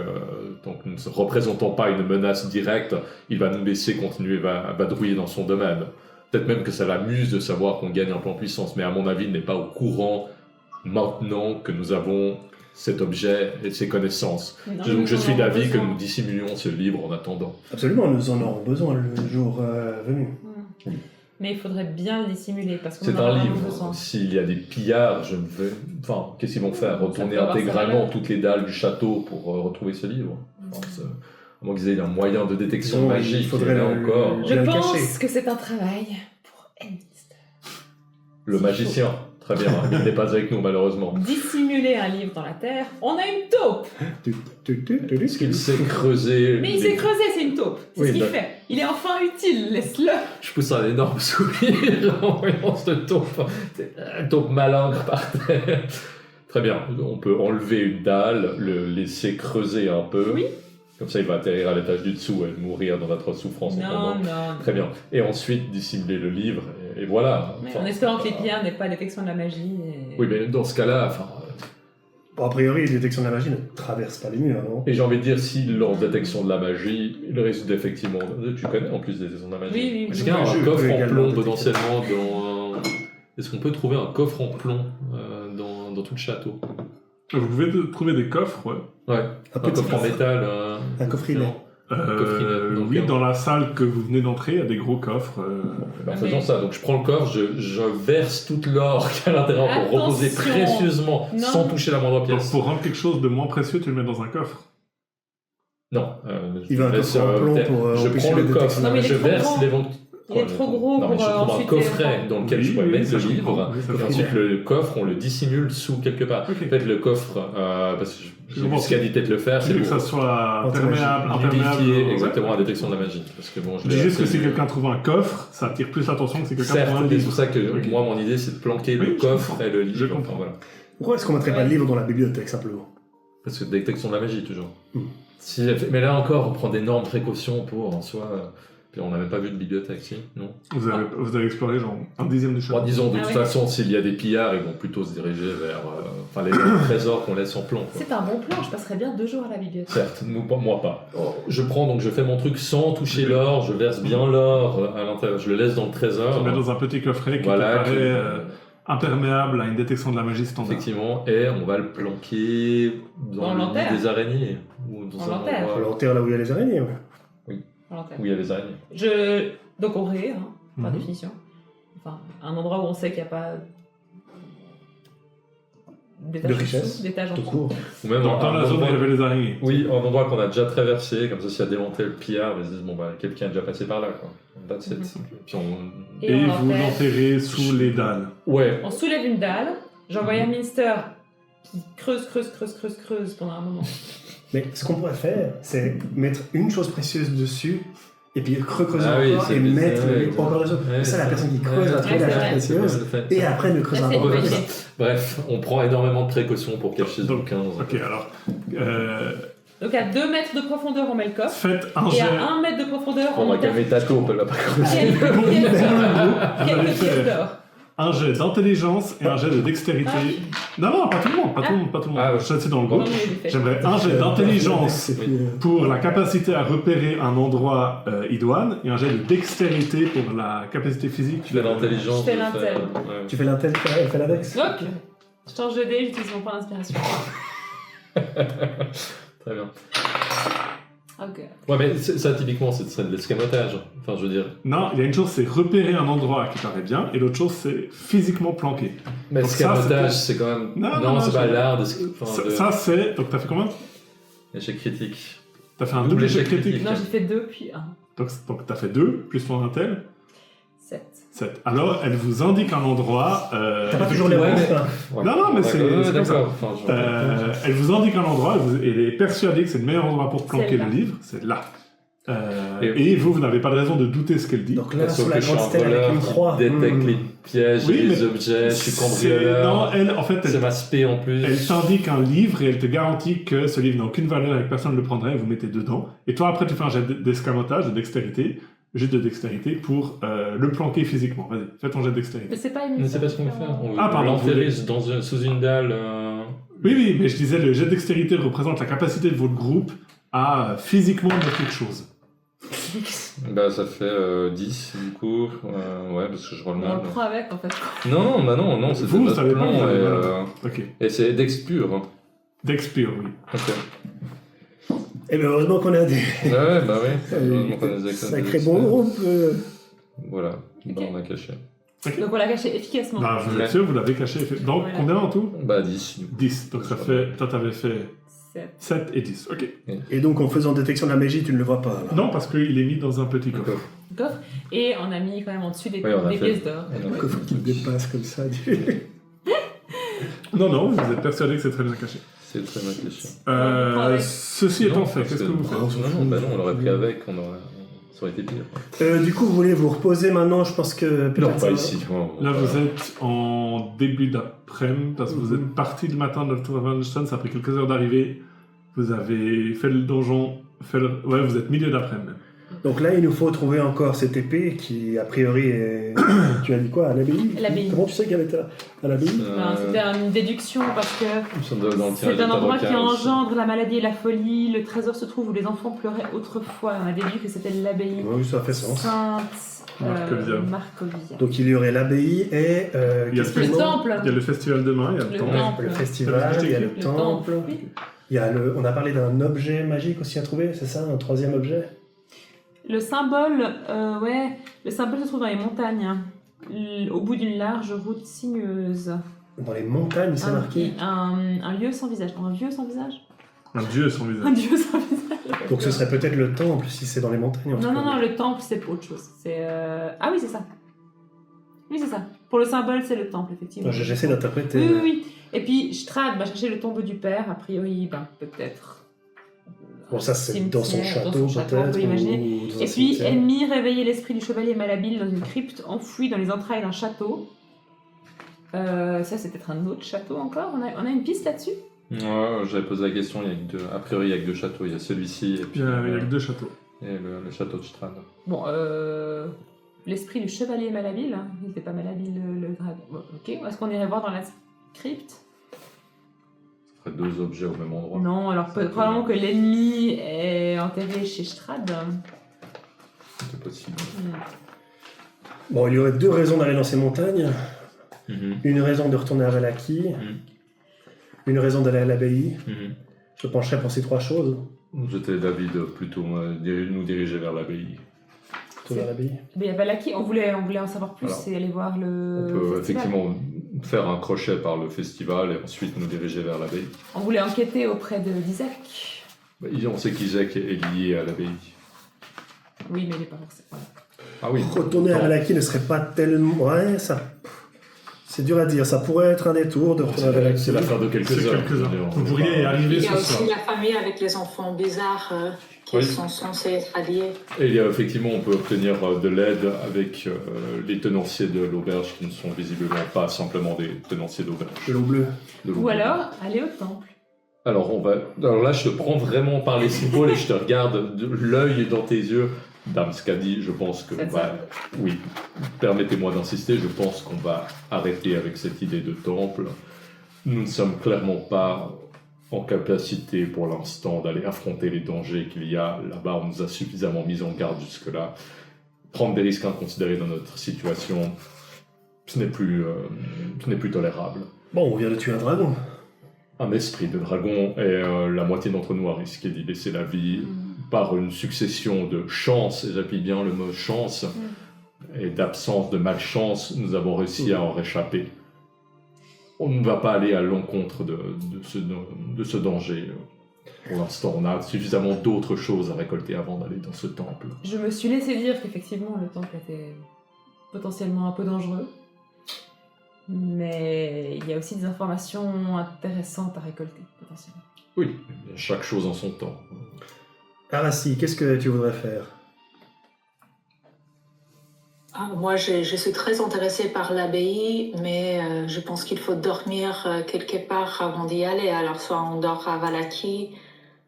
nous ne représentons pas une menace directe, il va nous laisser continuer à vadrouiller dans son domaine. Peut-être même que ça l'amuse de savoir qu'on gagne un peu en puissance, mais à mon avis, il n'est pas au courant maintenant que nous avons cet objet et ses connaissances. Non, Donc nous je en suis avons d'avis que besoin. nous dissimulions ce livre en attendant. Absolument, nous en aurons besoin le jour venu. Mais il faudrait bien le dissimuler parce qu'on C'est en a un vraiment livre. besoin. S'il y a des pillards, je ne vais... Enfin, qu'est-ce qu'ils vont faire? Retourner peut avoir sa intégralement valeur. toutes les dalles du château pour retrouver ce livre? Enfin, à moins qu'ils aient un moyen de détection Non, magique, il faudrait et là le- encore. Je Bien le pense cacher. que c'est un travail pour Elminster. Le magicien. Très bien, il n'est pas avec nous malheureusement. Dissimuler un livre dans la terre, on a une taupe. Est-ce qu'il s'est creusé Mais il s'est creusé, c'est une taupe. C'est Oui, ce qu'il d'accord. fait. Il est enfin utile, laisse-le. Je pousse un énorme sourire en voyant cette taupe. Une taupe malingre par terre. Très bien, on peut enlever une dalle, le laisser creuser un peu. Oui. Comme ça, il va atterrir à l'étage du dessous et mourir dans notre souffrance. Non. Très bien. Et ensuite, dissimuler le livre, et voilà. Mais Enfin, en espérant que les pillards n'aient pas détection de la magie. Et... Oui, mais dans ce cas-là, enfin... Bon, a priori, les détections de la magie ne traversent pas les murs, non? Et j'ai envie de dire, si lors détection de la magie, il risque d'effectivement... Tu connais en plus des détections de la magie. Oui. Est-ce qu'il y a un Je coffre peux en également plomb détecter. potentiellement dans... Est-ce qu'on peut trouver un coffre en plomb dans tout le château? Vous pouvez trouver des coffres, ouais. Ouais, Un un petit coffre en coffre. métal. Un coffrinet. Euh, Donc, oui, dans la salle que vous venez d'entrer, il y a des gros coffres. Ben, faisons ça. Donc je prends le coffre, je verse toute l'or qu'il y a à l'intérieur pour reposer Attention. précieusement Non. sans toucher la moindre Donc pièce. pour rendre quelque chose de moins précieux, tu le mets dans un coffre. Non. Il va un laisse, coffre en plomb peut-être- pour, je empêcher prends la le détection. coffre, Non, mais il est je trop verse grand. l'éventuel. Il est trop gros Non, mais pour je trouve un ensuite... coffret dans lequel je pourrais mettre ça, le je comprends. livre. Oui, ça, Et je ensuite, comprends. le coffre, on le dissimule sous quelque part. Ok. En fait, le coffre, parce que j'ai vu comprends. ce qu'a dit peut-être le faire, Tu c'est veux que pour ça soit Anti-magie. imperméable. vérifier ouais. exactement la détection de la magie. Parce que bon, je Je l'ai dis juste que assez si vu. quelqu'un trouve un coffre, ça attire plus l'attention que si quelqu'un Certes, trouve un c'est livre. pour ça que Ok. moi, mon idée, c'est de planquer Oui, le je coffre comprends. et le livre. Je comprends. Enfin, voilà. Pourquoi est-ce qu'on mettrait pas le Ouais. livre dans la bibliothèque, simplement? Parce que détection de la magie, toujours. Hmm. Mais là encore, on prend d'énormes précautions pour, en soi... Puis on n'a même pas vu de bibliothèque, si, non? Vous avez exploré genre un dixième du château. Bon, disons, de Ah toute oui. façon, s'il y a des pillards, ils vont plutôt se diriger vers les trésors qu'on laisse en plomb. Quoi. C'est un bon plan, je passerais bien 2 jours à la bibliothèque. Certes, moi pas. Je prends, donc je fais mon truc sans toucher l'or, je verse bien l'or à l'intérieur, je le laisse dans le Tu trésor. le mets dans un petit coffret qui Voilà, te paraît imperméable à une détection de la magie standard. Effectivement, et on va le planquer dans On le l'enterre. nid des araignées. Ou dans On un l'enterre. On endroit l'enterre là où il y a les araignées, ouais. Volontaire. où il y a les araignées. Donc on ré, par Mhm. définition. Enfin, un endroit où on sait qu'il n'y a pas d'étage De en richesse, dessous, d'étage en Tout dessous. court. Ou même Dans la zone où il y avait les araignées. Oui, un endroit qu'on a déjà traversé, comme ça, s'il y a démonté le pillard, ils se disent, bon, bah, quelqu'un est déjà passé par là, quoi. That's it. Mhm. Puis on... Et Et on vous l'enterre. l'enterrez sous les dalles. Ouais, On soulève une dalle, j'envoie Mhm. un Minster qui creuse pendant un moment. Mais ce qu'on pourrait faire, c'est mettre une chose précieuse dessus, et puis creuser Ah oui, encore, c'est et bizarre, mettre ouais, encore des choses. ouais, Comme ça, la c'est- personne qui ouais, creuse va ouais, trouver la c'est chose vrai. précieuse, c'est- et après ne creuse Ça, un c'est peu une bonne plus. idée. Bref, on prend énormément de précautions pour cacher ce Donc, bouquin. Ok, alors. Donc à 2 mètres de profondeur, on met le coffre. Faites un Et jet. à 1 mètre de profondeur, On on va enterre calmer ta tour, on peut la pas creuser. quelques allez pièces faire d'or. Un jet d'intelligence et un jet de dextérité. Non, pas tout le monde, pas tout le monde, pas tout le monde. Ah, ouais. Je sais dans le Non, groupe. mais il est fait. J'aimerais un jet d'intelligence C'est plus, pour la capacité à repérer un endroit idoine et un jet de dextérité pour la capacité physique. Tu fais l'intelligence. Je fais de l'intel. faire- ouais. Tu fais l'intel, elle fait l'index. Hop, je change de dé, j'utilise mon point d'inspiration. Très bien. Ok. Ouais, mais ça, typiquement, ce serait de l'escamotage. Enfin, je veux dire. Non, il y a une chose, c'est repérer un endroit qui paraît bien, et l'autre chose, c'est physiquement planquer. Mais Donc ça, l'escamotage, c'est- c'est quand même. Non, c'est pas je- l'art de. Ça, c'est. Donc, t'as fait combien Échec critique. T'as fait un Double double échec échec critique. critique. Non, j'ai fait 2 puis 1. Donc, t'as fait 2, plus ton intel, 7. 7. Alors, elle vous indique un endroit. T'as pas toujours les Ouais, réponses, mais- hein. Ouais. Non, mais c'est- D'accord, c'est comme ça. d'accord. Enfin, Elle vous indique un endroit, elle est persuadée que c'est le meilleur endroit pour planquer Celle-là. le livre, c'est là. Et- Et vous n'avez pas de raison de douter ce qu'elle dit. Donc là, Sauf sous que la je suis grande un stèle avec voleur une qui croix. détecte Hmm. les pièges, Oui, les mais objets, je suis Non, cambrioleur. elle, en fait, C'est ma spé en plus. elle t'indique un livre et elle te garantit que ce livre n'a aucune valeur et que personne ne le prendrait, et vous mettez dedans. Et toi, après, tu fais un jet d'escamotage, de dextérité, jet de dextérité pour le planquer physiquement. Vas-y, fais ton jet de dextérité. Mais c'est pas une Mais c'est pas ce qu'on veut faire. On Ah, pardon, l'enterrer vous sous une dalle. Oui, mais je disais, le jet de dextérité représente la capacité de votre groupe à physiquement mettre quelque chose. Bah, ça fait 10 du coup. Ouais, parce que je roule On mal. le prend avec en fait. Non, c'est Vous savez pas, vous avez et, pas. Ok. et c'est Dex pur. Hein. Dex pur, oui. Ok. Et bien heureusement qu'on a des Ouais, bah oui. Heureusement qu'on a des sacrés bons groupes. Voilà, Ok. bah, on a caché. Donc on l'a caché efficacement. Bah, vous Ouais. êtes sûr, vous l'avez caché. Donc, Voilà. combien en tout Bah 10 du coup. 10. Donc, ça fait. Toi, t'avais fait 7. 7 et 10. Ok. Et donc en faisant détection de la magie, tu ne le vois pas. là. Non, parce qu'il est mis dans un petit coffre. D'accord. Coffre. Et on a mis quand même en dessus des Oui, on a fait. pièces d'or. Le coffre qui dépasse comme ça. Non, vous êtes persuadé que c'est très bien caché. C'est très mal caché. Ceci étant fait, qu'est-ce que vous faites? Non, on l'aurait pris avec, ça aurait été pire. Du coup, vous voulez vous reposer maintenant? Je pense que... Non, peut-être pas ça- ici. Là, vous êtes en début d'après-midi, parce que vous êtes parti le matin de Wallenstein, ça a pris quelques heures d'arriver. Vous avez fait le donjon, ouais, vous êtes milieu d'après-midi. Donc là, il nous faut trouver encore cette épée qui, a priori, est... tu as dit quoi? À l'abbaye? L'abbaye. Comment tu sais qu'elle était à l'abbaye? C'était une déduction parce que Nous sommes dans le tirage c'est de un endroit qui Taroca aussi. engendre la maladie et la folie. Le trésor se trouve où les enfants pleuraient autrefois. On a déduit que c'était l'abbaye Oui, ça fait sens. Sainte Marcovia. Marcovia. Donc il y aurait l'abbaye et... Il y a qu'est-ce Le qu'il y a temple. Il y a le festival demain, il y a le Le temple. temple. Le festival, il y a le Le temple. oui. Il y a le... On a parlé d'un objet magique aussi à trouver, c'est ça? Un troisième objet? Le symbole, le symbole se trouve dans les montagnes, au bout d'une large route sinueuse. Dans les montagnes, c'est marqué. Un lieu sans visage. Un vieux sans visage? Un dieu sans Un visage. dieu sans visage. Donc ce serait peut-être le temple si c'est dans les montagnes. en tout cas. Non, le temple c'est autre chose. C'est Ah oui, c'est ça. Oui, c'est ça. Pour le symbole, c'est le temple, effectivement. J'essaie d'interpréter. Oui. Et puis Strahd va chercher le tombeau du père, a priori, peut-être. Bon, ça c'est Cimetière, dans son château on peut-être. peut imaginer. ou dans un Et puis, cimetière. ennemi, réveiller l'esprit du chevalier malhabile dans une crypte enfouie dans les entrailles d'un château. Ça, c'est peut-être un autre château encore. On a une piste là-dessus? Ouais, j'avais posé la question, a priori il y a que deux châteaux, il y a celui-ci et puis Il y a que deux châteaux. et le château de Strahd. Bon, l'esprit du chevalier malhabile, hein. Il n'était pas malhabile le dragon. Bon, ok, est-ce qu'on irait voir dans la crypte? Ça ferait deux objets au même endroit. Non, alors probablement que l'ennemi est enterré chez Strahd. C'est possible. Bon, il y aurait deux raisons d'aller dans ces montagnes. Mhm, Une raison de retourner à Valaki. mhm, Une raison d'aller à l'abbaye. mhm. Je pencherais pour ces trois choses. J'étais d'avis de plutôt nous diriger vers l'abbaye. Plutôt vers l'abbaye. Mais à Valaki, on voulait en savoir plus Alors, et aller voir le On peut festival. effectivement faire un crochet par le festival et ensuite nous diriger vers l'abbaye. On voulait enquêter auprès d'Isaac. On sait qu'Isaac est lié à l'abbaye. Oui, mais il n'est pas forcément. Voilà. Ah oui. Retourner à Valaki ne serait pas tellement... Ouais, ça... C'est dur à dire. Ça pourrait être un détour de retourner à Valaki. C'est l'affaire de quelques C'est heures. quelques heures. Je veux dire, Vous pourriez y arriver Il y ce a soir. aussi la famille avec les enfants bizarres qui Oui. sont censés être alliés. Et il y a, effectivement, on peut obtenir de l'aide avec les tenanciers de l'auberge qui ne sont visiblement pas simplement des tenanciers d'auberge. De l'eau bleue. de Ou l'auberge. alors, aller au temple. Alors là, je te prends vraiment par les épaules et je te regarde de l'œil dans tes yeux. Dame Skadi, je pense que... C'est ça. oui, permettez-moi d'insister, je pense qu'on va arrêter avec cette idée de temple. Nous ne sommes clairement pas en capacité pour l'instant d'aller affronter les dangers qu'il y a là-bas. On nous a suffisamment mis en garde jusque-là. Prendre des risques inconsidérés dans notre situation, ce n'est plus tolérable. Bon, on vient de tuer un dragon. Un esprit de dragon et la moitié d'entre nous a risqué d'y laisser la vie par une succession de chances, et j'appuie bien le mot chance, et d'absence de malchance, nous avons réussi à en réchapper. On ne va pas aller à l'encontre de ce danger. Pour l'instant, on a suffisamment d'autres choses à récolter avant d'aller dans ce temple. Je me suis laissé dire qu'effectivement, le temple était potentiellement un peu dangereux. Mais il y a aussi des informations intéressantes à récolter, potentiellement. Oui, chaque chose en son temps. Arassi, qu'est-ce que tu voudrais faire? Moi, je suis très intéressée par l'abbaye, mais je pense qu'il faut dormir quelque part avant d'y aller. Alors, soit on dort à Valaki,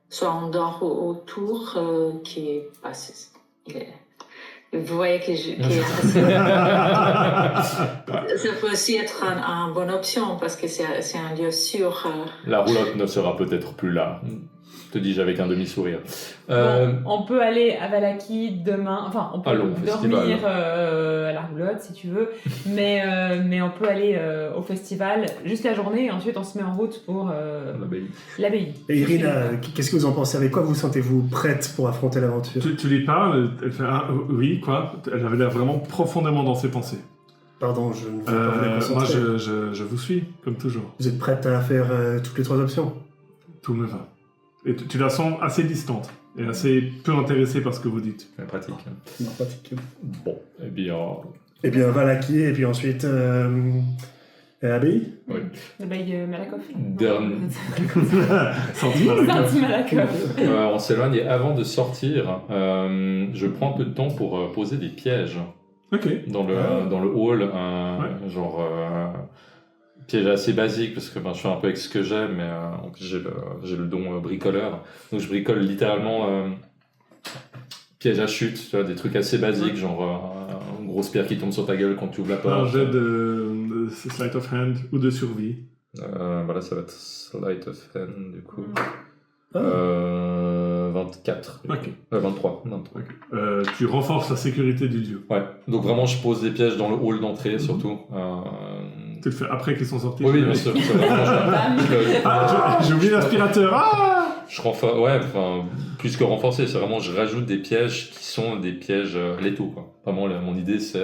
soit on dort autour, qui est... Vous voyez que ça peut aussi être une bonne option, parce que c'est un lieu sûr. La roulotte ne sera peut-être plus là, te dis-je avec un demi-sourire. Bon, on peut aller à Valaki demain, enfin on peut Allons au dormir festival. à la roulotte si tu veux, mais on peut aller au festival juste la journée et ensuite on se met en route pour l'abbaye. Et Irina, qu'est-ce que vous en pensez? Avec quoi vous sentez-vous prête pour affronter l'aventure? Tu lui parles, elle fait oui, quoi. Elle avait l'air vraiment profondément dans ses pensées. Pardon, je ne veux pas vous déconcentrer. Moi, je vous suis, comme toujours. Vous êtes prête à faire toutes les trois options? Tout me va. Et tu la sens assez distante et assez peu intéressée par ce que vous dites. Pratique. Non, pratique. Bon, eh bien... Eh bien, Valaki, et puis ensuite Et l'abbaye L'abbaye Malakoff. Dernier. Santi Malakoff. Santi Malakoff. On s'éloigne et avant de sortir, je prends un peu de temps pour poser des pièges Ok. dans le hall, genre piège assez basique parce que je fais un peu avec ce que j'ai, mais en plus j'ai le don bricoleur, donc je bricole littéralement piège à chute, tu vois, des trucs assez basiques, genre une grosse pierre qui tombe sur ta gueule quand tu ouvres la Un porte. jet de sleight of hand ou de survie. Voilà, ça va être sleight of hand du coup. 24. Ok. 23. Tu renforces la sécurité du lieu. Ouais, donc vraiment je pose des pièges dans le hall d'entrée surtout. Tu le fais après qu'ils sont sortis. Oui, bien sûr. c'est vraiment, J'ai oublié l'aspirateur. Ah je renforce, plus que renforcer, c'est vraiment je rajoute des pièges qui sont des pièges létaux, quoi. Vraiment, mon idée c'est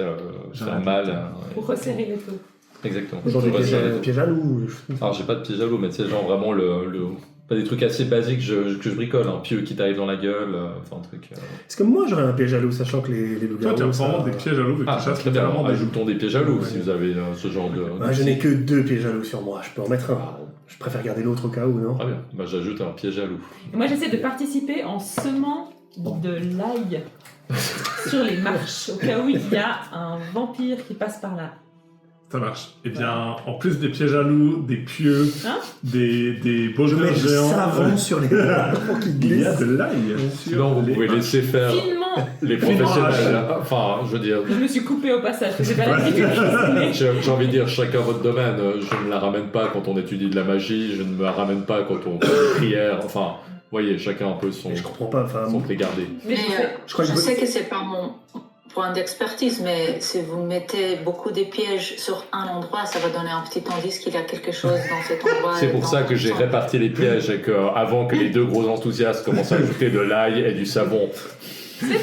faire mal. Pour resserrer les taux. Exactement. Genre des Resserrer les pièges à loup. Alors j'ai pas de piège à l'eau, mais tu sais, genre vraiment pas des trucs assez basiques que je bricole, un pieu qui t'arrive dans la gueule, un truc. Est-ce que moi j'aurais un piège à loup, sachant que les Toi, loups-garous. tu as ça- vraiment des pièges à loup et Ah, tu chasses très bien, littéralement des loups. ajoutons des pièges à l'eau Ouais. si vous avez ce genre de. Je n'ai que 2 pièges à loup sur moi, je peux en mettre un. Je préfère garder l'autre au cas où, non? Très bien, j'ajoute un piège à loup. Et moi, j'essaie de participer en semant de l'ail sur les marches, au cas où il y a un vampire qui passe par là. Ça marche. Eh bien, en plus des pièges à loup, des pieux, Hein des Je boulders mets du géants, savon sur les pour qu'ils il y a glissent. de l'ail. Sinon, vous pouvez laisser faire Finement. les professionnels. Enfin, je veux dire, Je me suis coupée au passage, parce que c'est pas la difficulté. j'ai envie de dire, chacun votre domaine. Je ne la ramène pas quand on étudie de la magie, je ne me la ramène pas quand on fait des prières. Enfin, vous voyez, chacun un peu son Je comprends pas, enfin. play-gardé. Mais je sais. Je crois que Je sais que c'est pas mon point d'expertise, mais si vous mettez beaucoup de pièges sur un endroit, ça va donner un petit indice qu'il y a quelque chose dans cet endroit. C'est pour ça que j'ai réparti les pièges et qu'avant que les deux gros enthousiastes commencent à ajouter de l'ail et du savon.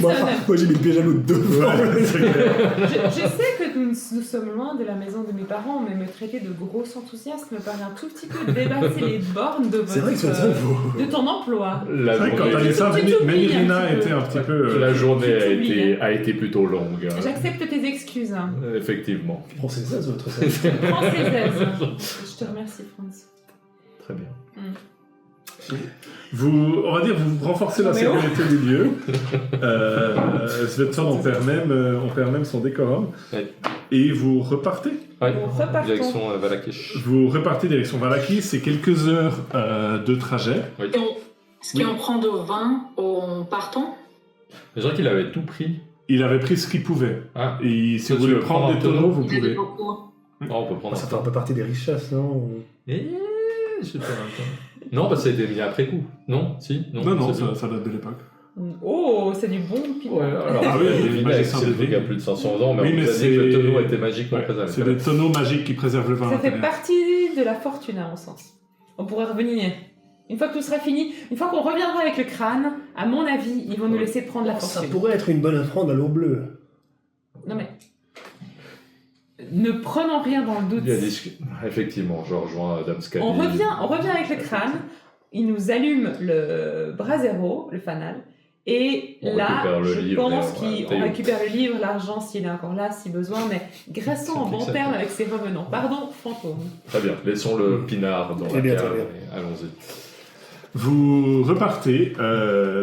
Moi, j'ai mis le piège à loup 2 fois. Je sais que nous sommes loin de la maison de mes parents, mais me traiter de gros enthousiaste me paraît un tout petit peu dépasser les bornes de C'est vrai que votre, ça vaut. de ton emploi. La C'est vrai que quand t'as journée, dit ça, Tu t'oublies Mélirina un petit peu. était un petit peu... la journée Tu a été plutôt longue. J'accepte tes excuses. Effectivement. Française, votre sens. Française. Je te remercie, Franz. Très bien. on va dire, vous renforcez la Mais oh. sécurité du lieu. Svetsson, on perd même son décorum. Ouais. Et vous repartez. Ouais. Nous repartons. Direction Valakish. Vous repartez direction Valaki, c'est quelques heures de trajet. Est-ce qu'on prend de vin en partant? Je dirais qu'il avait tout pris. Il avait pris ce qu'il pouvait. Ah, Et si Toi, vous tu voulez veux prendre prendre des un tonneau tonneaux, vous Il y en a pouvez. beaucoup. on peut prendre Ça un fait un peu partie des richesses, non? Je sais pas. Non, ça a été mis après coup. Non, si, Non, c'est ça date de l'époque. Oh, c'est du bon pinot. Ouais, alors, Ah oui, les les Minex, magiciens c'est de le truc vie. à plus de 500 ans, mais Oui, on mais nous a dit que le tonneau était magiquement Ouais, préservé. c'est des tonneaux magiques qui préservent le vin à Ça fait l'intérieur. partie de la fortune, à mon sens. On pourrait revenir. Une fois que tout sera fini, une fois qu'on reviendra avec le crâne, à mon avis, ils vont nous laisser prendre la Ça fortune. pourrait être une bonne offrande à l'eau bleue. Non mais... Ne prenons rien dans le doute. Il y a effectivement, je rejoins Dame Scali. On revient avec le crâne, il nous allume le brasero, le fanal, et On là, récupère le je livre pense et qu'on récupère le livre, l'argent s'il est encore là, si besoin, mais graissons en C'est bon ça. terme avec ses revenants. Pardon, fantôme. Très bien, laissons le pinard dans Très la bien, cave très bien. et allons-y. Vous repartez,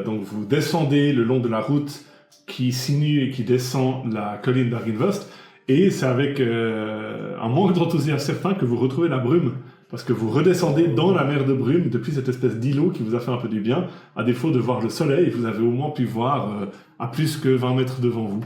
donc vous descendez le long de la route qui sinue et qui descend la colline d'Arginvost, et c'est avec un manque d'enthousiasme certain que vous retrouvez la brume, parce que vous redescendez dans la mer de brume depuis cette espèce d'îlot qui vous a fait un peu du bien, à défaut de voir le soleil, vous avez au moins pu voir à plus que 20 mètres devant vous.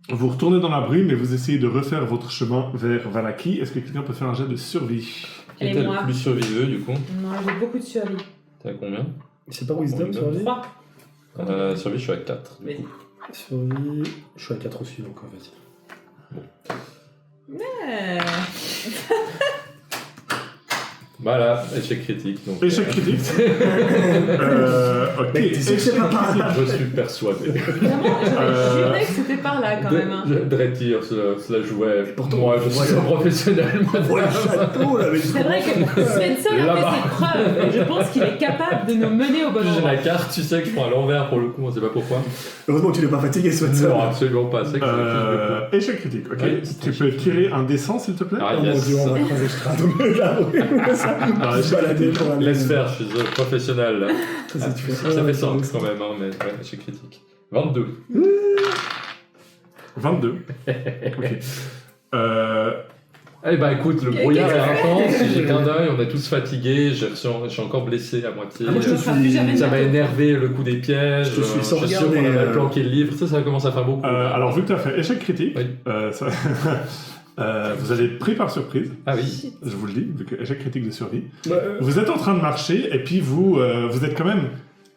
Vous retournez dans la brume et vous essayez de refaire votre chemin vers Valaki. Est-ce que quelqu'un peut faire un jet de survie? Qui Et était moi le plus surviveux du coup? Non, j'ai beaucoup de survie. T'as combien? C'est pas Wisdom, survie? 3. Survie, je suis à 4. Mais... Survie. Je suis à 4 aussi, donc vas-y. Voilà, échec critique. Donc, Échec critique. Ok. Mais t'es sûr que c'est pas par là? Je suis persuadé. Vraiment, j'aurais juré que c'était par là quand même. Hein. Drettir se la jouait. Pourtant, Moi, je suis un professionnel. Ouais, le château, là, mais C'est vrai que Svensson a Là-bas. fait ses preuves et je pense qu'il est capable de nous mener au bon J'ai endroit. la carte, tu sais que je prends à l'envers pour le coup, on sait pas pourquoi. Heureusement que tu n'es pas fatigué, Swanson. Non, absolument pas. C'est que Échec critique, ok. Oui, Tu peux tirer un dessin, s'il te plaît? Ah, Oh mon yes. dieu, on va croiser Strad au milieu de la rue. Ça, Ah, se balader pour un Laisse faire, je suis professionnel. Là. Ça, tu fais Ça fait sens quand même, hein, mais ouais, échec critique. 22. 22. Ok. Eh ben écoute, le brouillard est intense, j'ai qu'un œil, on est tous fatigués, je suis encore blessé à moitié. Ah, moi, je te On fera plus jamais de suis. Ça m'a bateau. énervé le coup des pièges, Je te suis sans je suis sûr qu'on regarder, avait planqué le livre, ça commence à faire beaucoup. Alors, vu que tu as fait échec critique, Oui. vous allez être pris par surprise, Ah oui. je vous le dis, vu que échec critique de survie. Ouais. Vous êtes en train de marcher, et puis vous êtes quand même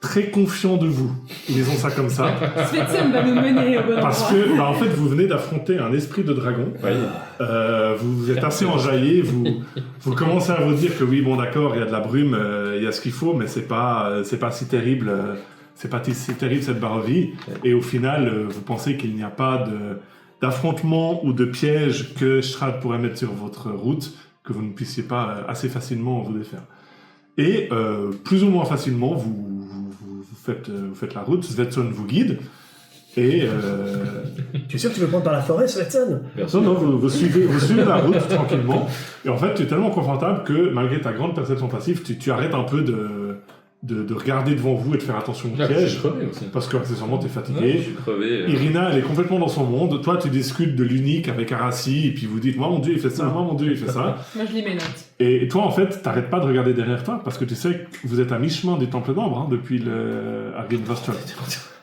très confiant de vous. Disons ça comme ça. Svensson va nous mener au bon Parce endroit. que, en fait, vous venez d'affronter un esprit de dragon. Oui. Vous êtes assez enjaillé, vous commencez à vous dire que oui, bon d'accord, il y a de la brume, il y a ce qu'il faut, mais c'est pas si terrible, c'est pas si terrible cette barovie. Et au final, vous pensez qu'il n'y a pas d'affrontement ou de piège que Strahd pourrait mettre sur votre route, que vous ne puissiez pas assez facilement vous défaire. Et plus ou moins facilement, vous faites la route, Svensson vous guide, et... Tu es sûr que tu veux prendre par la forêt, Swanson? Merci. Non, vous suivez la route tranquillement. Et en fait, tu es tellement confortable que, malgré ta grande perception passive, tu arrêtes un peu de regarder devant vous et de faire attention aux Ah, je pièges. suis crevé aussi. Parce que, accessoirement, tu es Ouais, fatigué. je suis crevé. Irina, elle est complètement dans son monde. Toi, tu discutes de l'unique avec Arassi, et puis vous dites, moi, mon Dieu, il fait ça, moi, mon Dieu, il fait ça. Moi je lis mes notes. Et toi, en fait, t'arrêtes pas de regarder derrière toi, parce que tu sais que vous êtes à mi-chemin du Temple d'Ambre, hein, depuis le Argyn Vostok.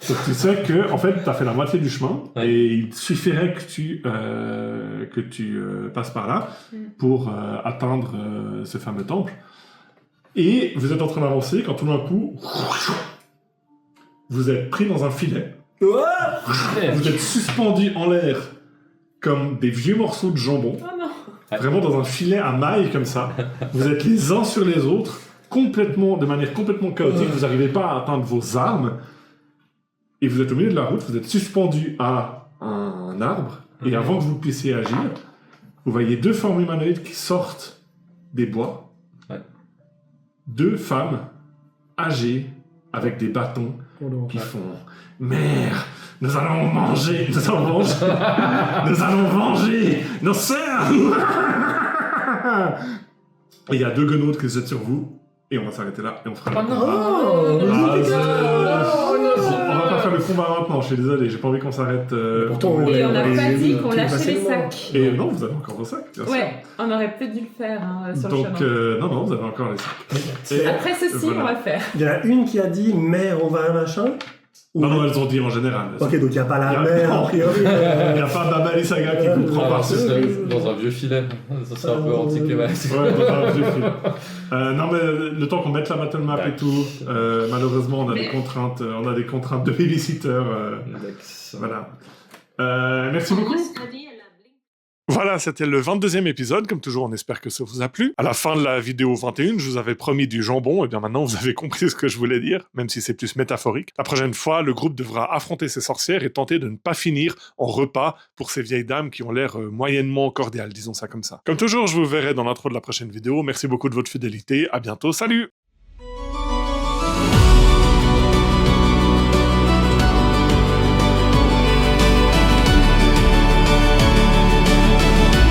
Donc tu sais que, en fait, t'as fait la moitié du chemin, Ouais. et il suffirait que tu passes par là pour atteindre ce fameux temple. Et vous êtes en train d'avancer quand tout d'un coup, vous êtes pris dans un filet. Vous êtes suspendu en l'air comme des vieux morceaux de jambon. Oh non. Vraiment dans un filet à mailles comme ça. Vous êtes les uns sur les autres, de manière complètement chaotique. Vous n'arrivez pas à atteindre vos armes. Et vous êtes au milieu de la route, vous êtes suspendu à un arbre. Et avant que vous puissiez agir, vous voyez deux formes humanoïdes qui sortent des bois. Ouais. Deux femmes âgées avec des bâtons qui font « Mère, nous allons venger nos sœurs !» Et il y a deux guenaudes qui se jettent sur vous, et on va s'arrêter là, et on fera... Oh non. On va pas faire le combat maintenant, je suis désolé, j'ai pas envie qu'on s'arrête... Pourtant, Et on n'a pas dit qu'on tu lâchait passais les le moment. sacs. Et non, vous avez encore vos sacs, bien sûr. Ouais, on aurait peut-être dû le faire sur le Donc, chemin. non, vous avez encore les sacs. Et- Après ceci, voilà. on va le faire. Il y en a une qui a dit mère, on va à un machin. Ou- Non, elles ont dit en général. Ok, donc il n'y a pas Il y la a- mère, non. a priori. Il n'y a pas Baba Saga qui comprend Ah, par ce ce serait dans un vieux filet. Ça serait un peu anticlimatique. Ouais, dans un vieux film. Non, mais le temps qu'on mette la battle map et tout, malheureusement, on a des contraintes de babysitter. Voilà. Merci beaucoup. Voilà, c'était le 22e épisode. Comme toujours, on espère que ça vous a plu. À la fin de la vidéo 21, je vous avais promis du jambon. Et bien maintenant, vous avez compris ce que je voulais dire, même si c'est plus métaphorique. La prochaine fois, le groupe devra affronter ces sorcières et tenter de ne pas finir en repas pour ces vieilles dames qui ont l'air moyennement cordiales, disons ça comme ça. Comme toujours, je vous verrai dans l'intro de la prochaine vidéo. Merci beaucoup de votre fidélité. À bientôt. Salut!